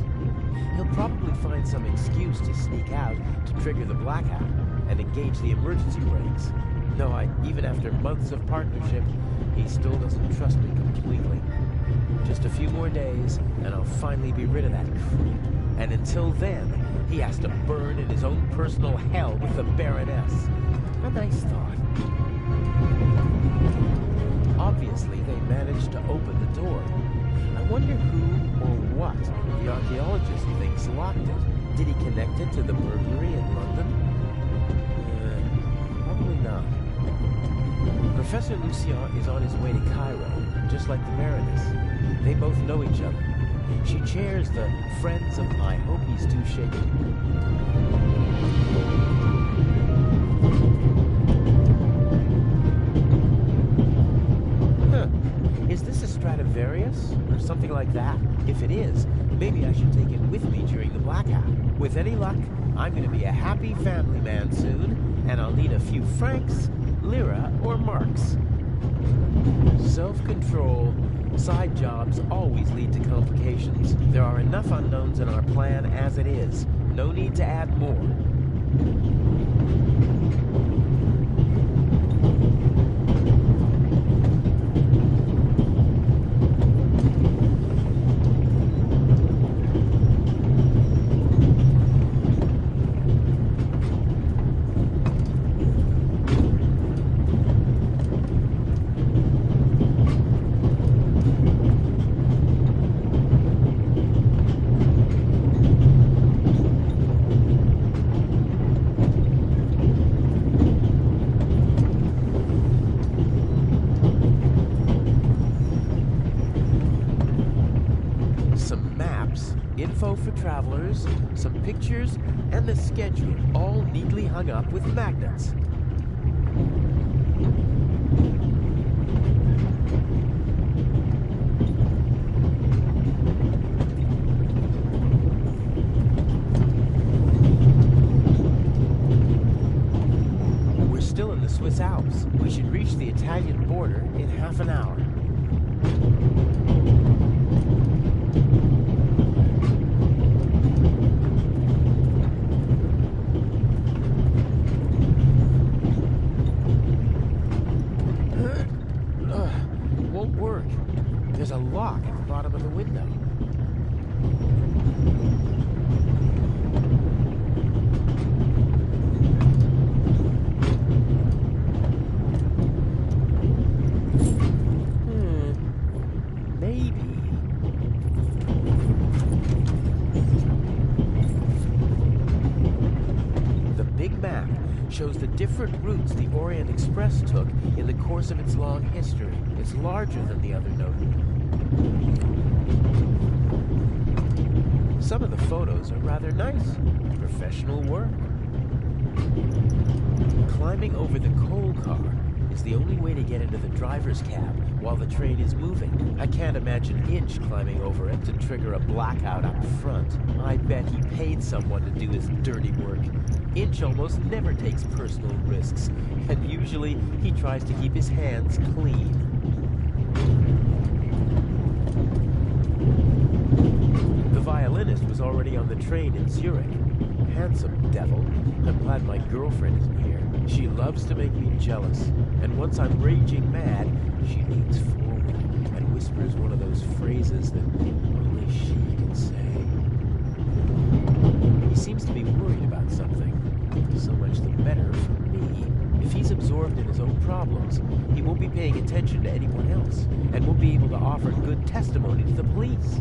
He'll probably find some excuse to sneak out to trigger the blackout and engage the emergency brakes. No, even after months of partnership, he still doesn't trust me completely. Just a few more days, and I'll finally be rid of that creep. And until then, he has to burn in his own personal hell with the Baroness. A nice thought. Obviously, they managed to open the door. I wonder who or what the archaeologist thinks locked it. Did he connect it to the burglary in London? Probably not. Professor Lucien is on his way to Cairo, just like the Baroness. They both know each other. She chairs the Friends of I Hope He's Too Shaken. Is this a Stradivarius or something like that? If it is, maybe I should take it with me during the blackout. With any luck, I'm going to be a happy family man soon, and I'll need a few francs, lira, or marks. Self-control. Side jobs always lead to complications. There are enough unknowns in our plan as it is. No need to add more. Info for travelers, some pictures, and the schedule, all neatly hung up with magnets. We're still in the Swiss Alps. We should reach the Italian border in half an hour. There's a lock at the bottom of the window. Maybe. The big map shows the different routes the Orient Express took in the course of its long history. It's larger than the other note. Some of the photos are rather nice. Professional work. Climbing over the coal car is the only way to get into the driver's cab while the train is moving. I can't imagine Inch climbing over it to trigger a blackout up front. I bet he paid someone to do his dirty work. Inch almost never takes personal risks, and usually he tries to keep his hands clean. The violinist was already on the train in Zurich. Handsome devil. I'm glad my girlfriend isn't here. She loves to make me jealous, and once I'm raging mad, she leans forward and whispers one of those phrases that only she can say. He seems to be worried about something. So much the better for me. If he's absorbed in his own problems, he won't be paying attention to anyone else, and won't be able to offer good testimony to the police.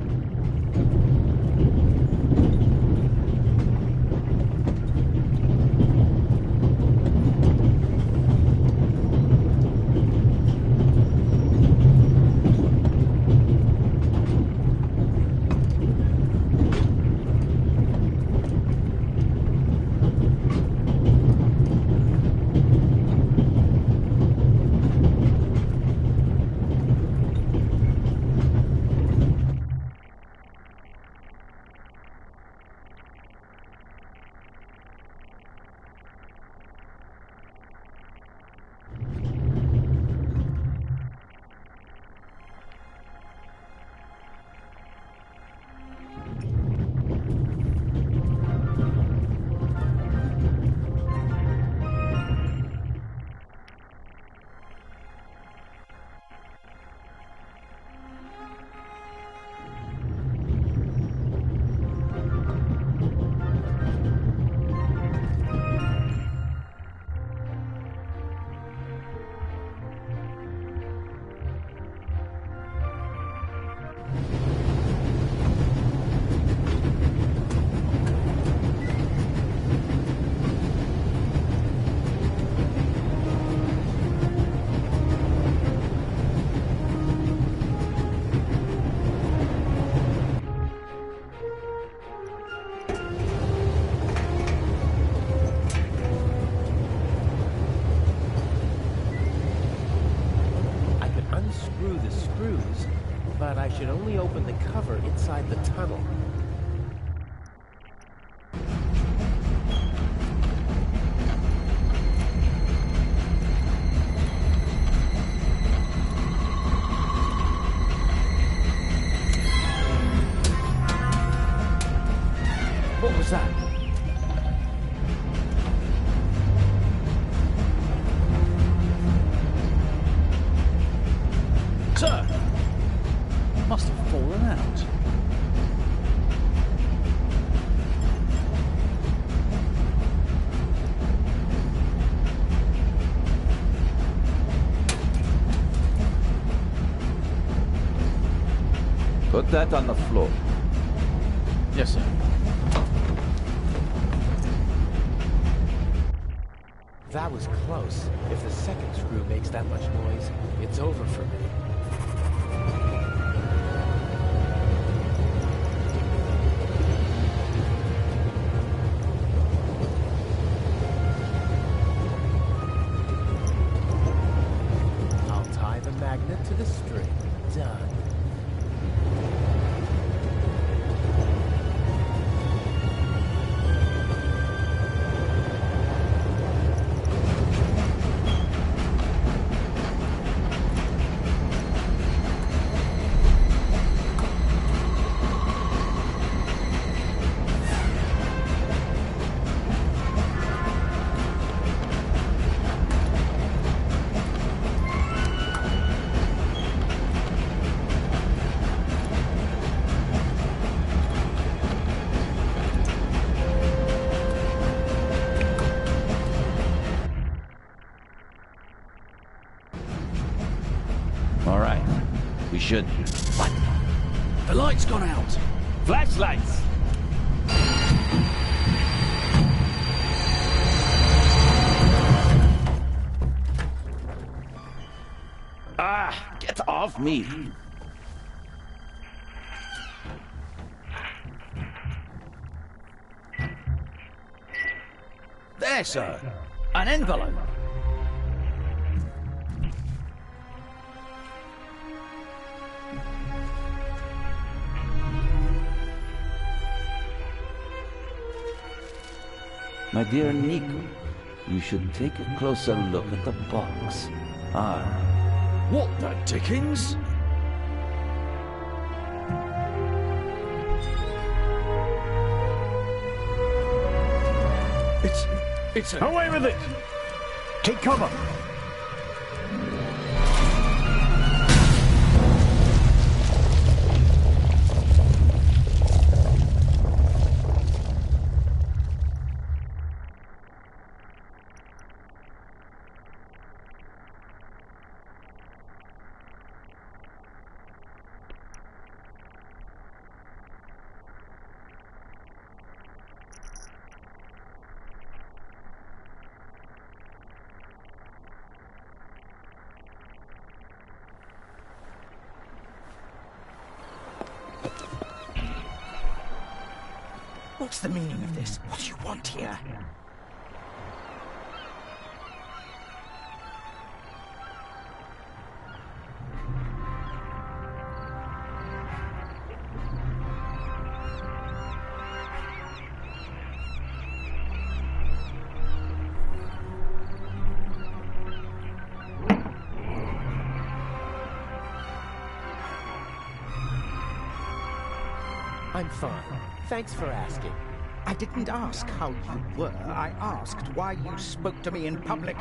But I should only open the cover inside the tunnel. What was that? Sir! Must have fallen out. Put that on the floor. Yes, sir. That was close. If the second screw makes that much noise, it's over for me. I'll tie the magnet to the string. Done. Should. What? The light's gone out. Flashlights! Ah, get off me. There, sir. An envelope. My dear Nico, you should take a closer look at the box. What the dickens? It's away with it! Take cover! What's the meaning of this? What do you want here? I'm fine. Thanks for asking. I didn't ask how you were. I asked why you spoke to me in public.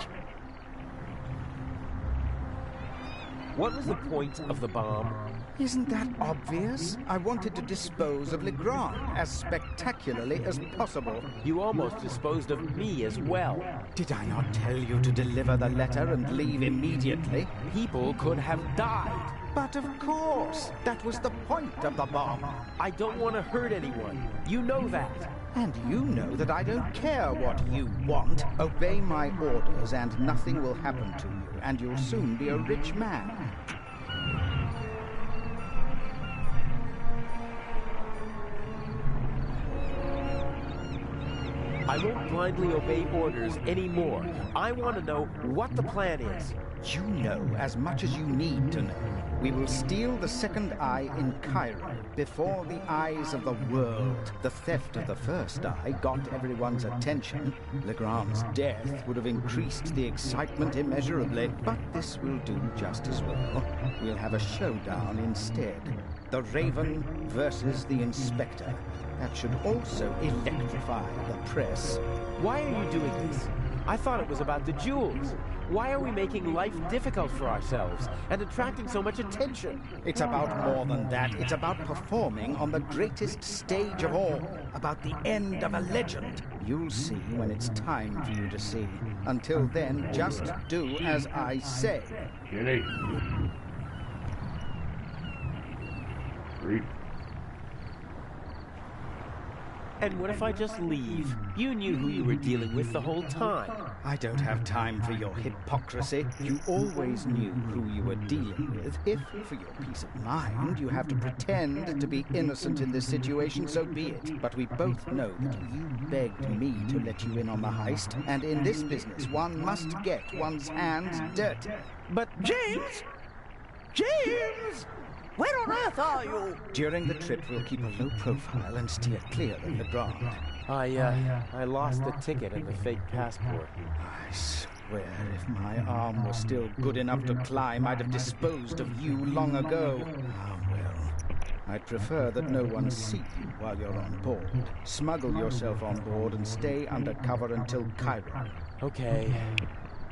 What was the point of the bomb? Isn't that obvious? I wanted to dispose of Legrand as spectacularly as possible. You almost disposed of me as well. Did I not tell you to deliver the letter and leave immediately? People could have died. But of course, that was the point of the bomb. I don't want to hurt anyone. You know that. And you know that I don't care what you want. Obey my orders and nothing will happen to you, and you'll soon be a rich man. I won't blindly obey orders anymore. I want to know what the plan is. You know as much as you need to know. We will steal the second eye in Cairo, before the eyes of the world. The theft of the first eye got everyone's attention. Legrand's death would have increased the excitement immeasurably, but this will do just as well. We'll have a showdown instead. The Raven versus the Inspector. That should also electrify the press. Why are you doing this? I thought it was about the jewels. Why are we making life difficult for ourselves and attracting so much attention? It's about more than that. It's about performing on the greatest stage of all. About the end of a legend. You'll see when it's time for you to see. Until then, just do as I say. Kenny. Read. And what if I just leave? You knew who you were dealing with the whole time. I don't have time for your hypocrisy. You always knew who you were dealing with. If, for your peace of mind, you have to pretend to be innocent in this situation, so be it. But we both know that you begged me to let you in on the heist, and in this business, one must get one's hands dirty. But James! James! Where on earth are you? During the trip, we'll keep a low profile and steer clear of Legrand. I lost the ticket and the fake passport. I swear, if my arm was still good enough to climb, I'd have disposed of you long ago. Ah, well. I'd prefer that no one see you while you're on board. Smuggle yourself on board and stay undercover until Cairo. Okay.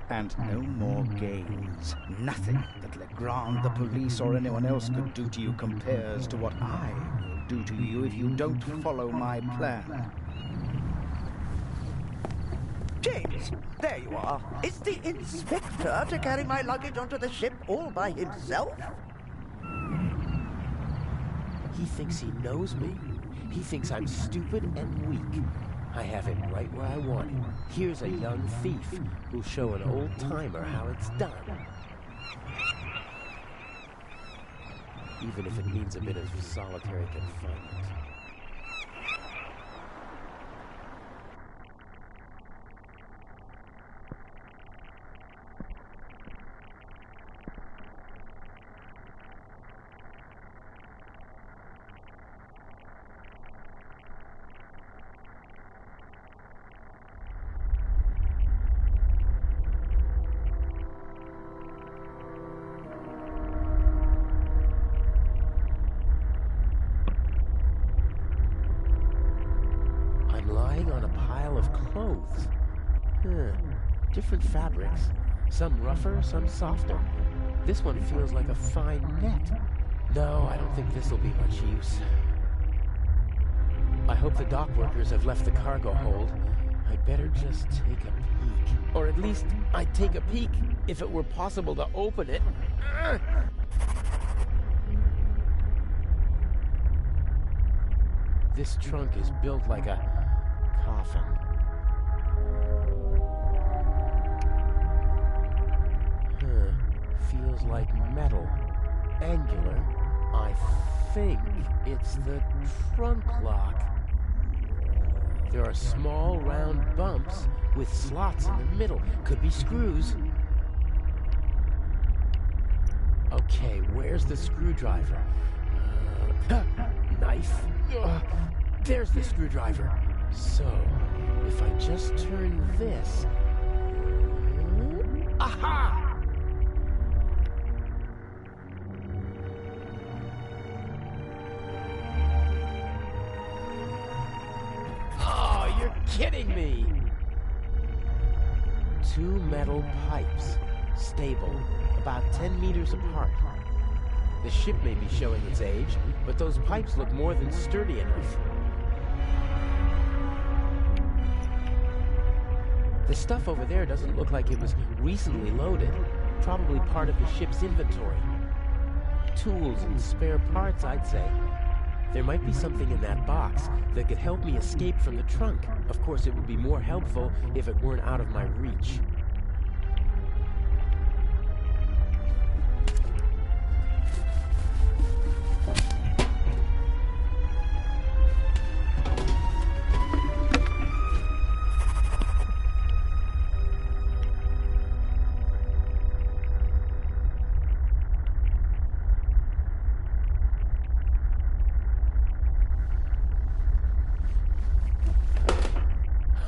And no more games. Nothing that Legrand, the police, or anyone else could do to you compares to what I will do to you if you don't follow my plan. James, there you are. Is the inspector to carry my luggage onto the ship all by himself? He thinks he knows me. He thinks I'm stupid and weak. I have him right where I want him. Here's a young thief who'll show an old-timer how it's done. Even if it means a bit of solitary confinement. Different fabrics. Some rougher, some softer. This one feels like a fine net. No, I don't think this will be much use. I hope the dock workers have left the cargo hold. I'd better just take a peek. Or at least, I'd take a peek if it were possible to open it. This trunk is built like a coffin. Feels like metal. Angular. I think it's the trunk lock. There are small, round bumps with slots in the middle. Could be screws. Okay, where's the screwdriver? Knife. There's the screwdriver. So, if I just turn this... Aha! Kidding me! 2 metal pipes, stable, about 10 meters apart. The ship may be showing its age, but those pipes look more than sturdy enough. The stuff over there doesn't look like it was recently loaded, probably part of the ship's inventory. Tools and spare parts, I'd say. There might be something in that box that could help me escape from the trunk. Of course, it would be more helpful if it weren't out of my reach.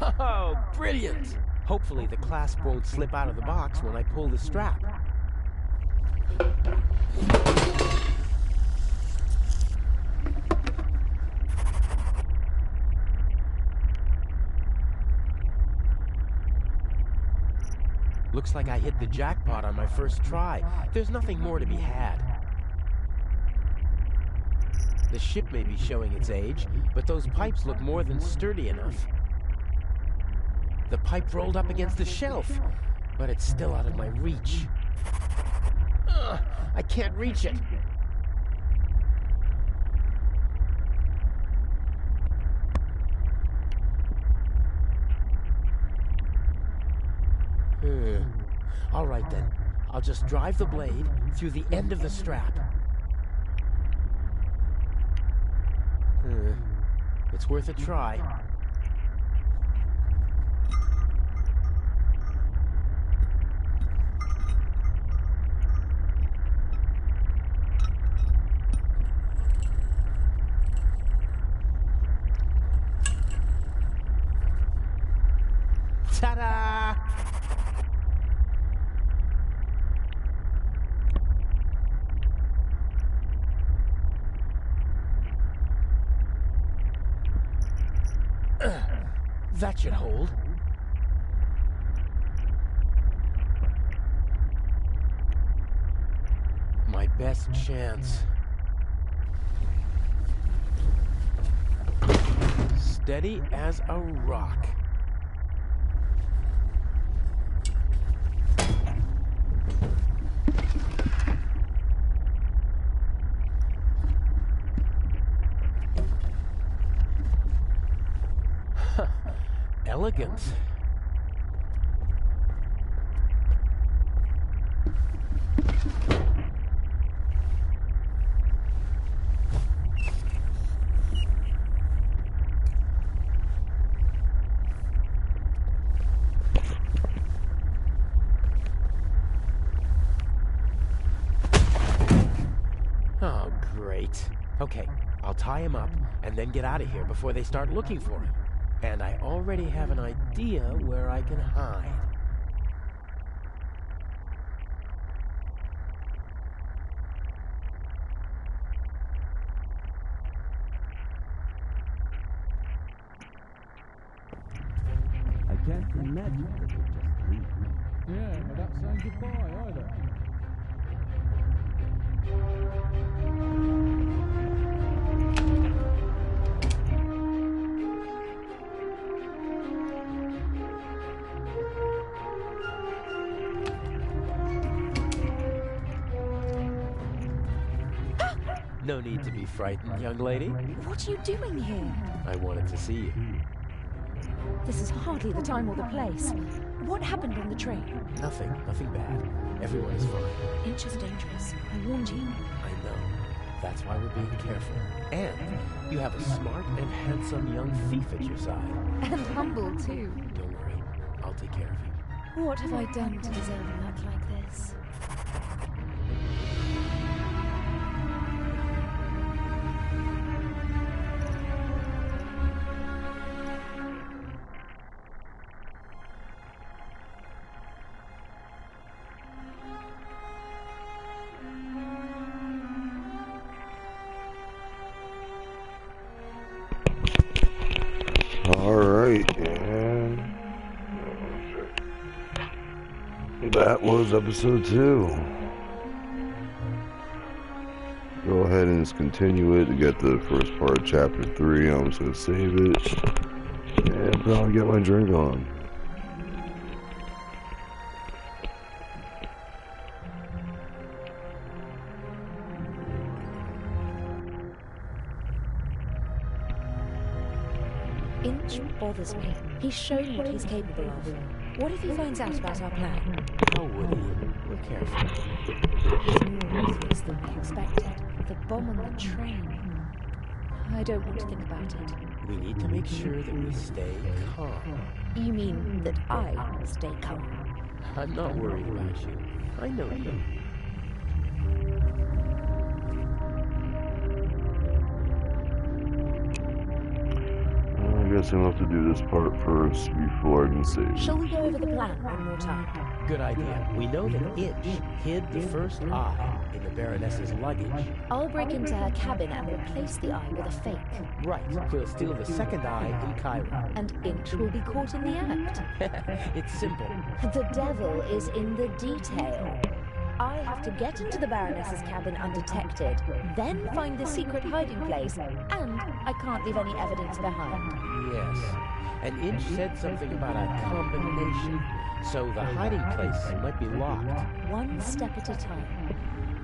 Oh, brilliant! Hopefully the clasp won't slip out of the box when I pull the strap. Looks like I hit the jackpot on my first try. There's nothing more to be had. The ship may be showing its age, but those pipes look more than sturdy enough. The pipe rolled up against the shelf, but it's still out of my reach. Ugh, I can't reach it. All right then, I'll just drive the blade through the end of the strap. It's worth a try. Ta-da! That should hold. My best chance. Steady as a rock. Elegant. Oh, great. Okay, I'll tie him up and then get out of here before they start looking for him. And I already have an idea where I can hide. I can't imagine that they just leave. Yeah, without saying goodbye either. No need to be frightened, young lady. What are you doing here? I wanted to see you. This is hardly the time or the place. What happened on the train? Nothing bad. Everyone is fine. Inch is dangerous. I warned you. I know. That's why we're being careful. And you have a smart and handsome young thief at your side. And humble, too. Don't worry. I'll take care of you. What have I done to deserve a luck like this? Alright, and that was episode 2. Go ahead and just continue it to get the first part of chapter 3. I'm just going to save it and probably get my drink on. Inch bothers me. He's shown what he's capable of. What if he finds out about our plan? How would he? We're careful. He's more ruthless than we expected. The bomb on the train. I don't want to think about it. We need to make sure that we stay calm. You mean that I stay calm? I'm not worried about you. I know you. I guessing I'll have to do this part first before I can save. Shall we go over the plan one more time? Good idea. We know that Inch hid the first eye in the Baroness's luggage. I'll break into her cabin and replace the eye with a fake. Right. We'll steal the second eye in Cairo. And Inch will be caught in the act. It's simple. The devil is in the detail. I have to get into the Baroness's cabin undetected, then find the secret hiding place, and I can't leave any evidence behind. Yes. And Inch said something about a combination, so the hiding place might be locked. One step at a time.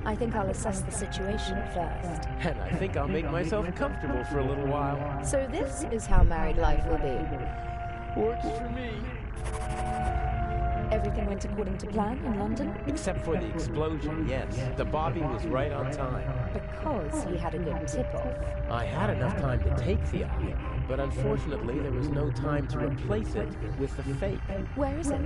I think I'll assess the situation first. And I think I'll make myself comfortable for a little while. So this is how married life will be. Works for me. Everything went according to plan in London? Except for the explosion, yes. The Bobby was right on time. Because he had a good tip-off. I had enough time to take the eye, but unfortunately there was no time to replace it with the fake. Where is it?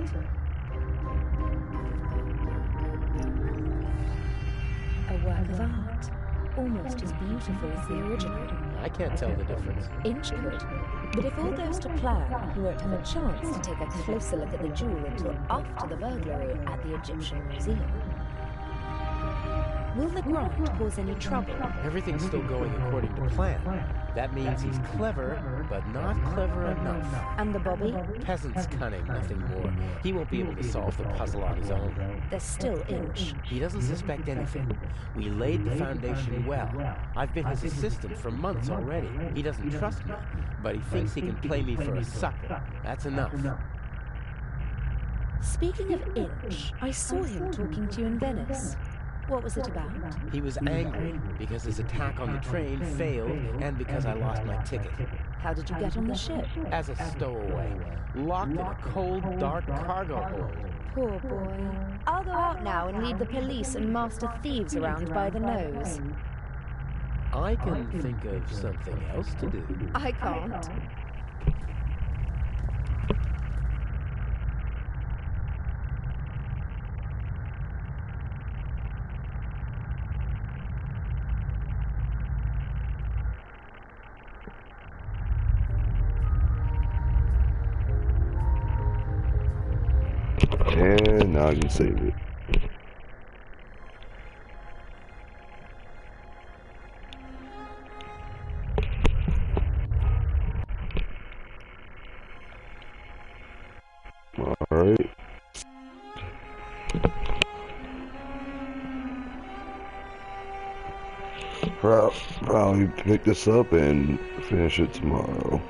A work of art. Almost as beautiful as the original. I can't tell the difference. Inch could. But if all goes to plan, he won't have a chance to take a closer look at the jewel until after the burglary at the Egyptian Museum. Will Legrand cause any trouble? Everything's still going according to plan. That means he's clever, but not clever enough. And the Bobby? Peasant's cunning, nothing more. He won't be able to solve the puzzle on his own. There's still Inch. He doesn't suspect anything. We laid the foundation well. I've been his assistant for months already. He doesn't trust me, but he thinks he can play me for a sucker. That's enough. Speaking of Inch, I saw him talking to you in Venice. What was it about? He was angry because his attack on the train failed and because I lost my ticket. How did you get on the ship? As a stowaway, locked in a cold, dark cargo hold. Poor boy. I'll go out now and lead the police and master thieves around by the nose. I can think of something else to do. I can't. And now I can save it. Alright. Probably pick this up and finish it tomorrow.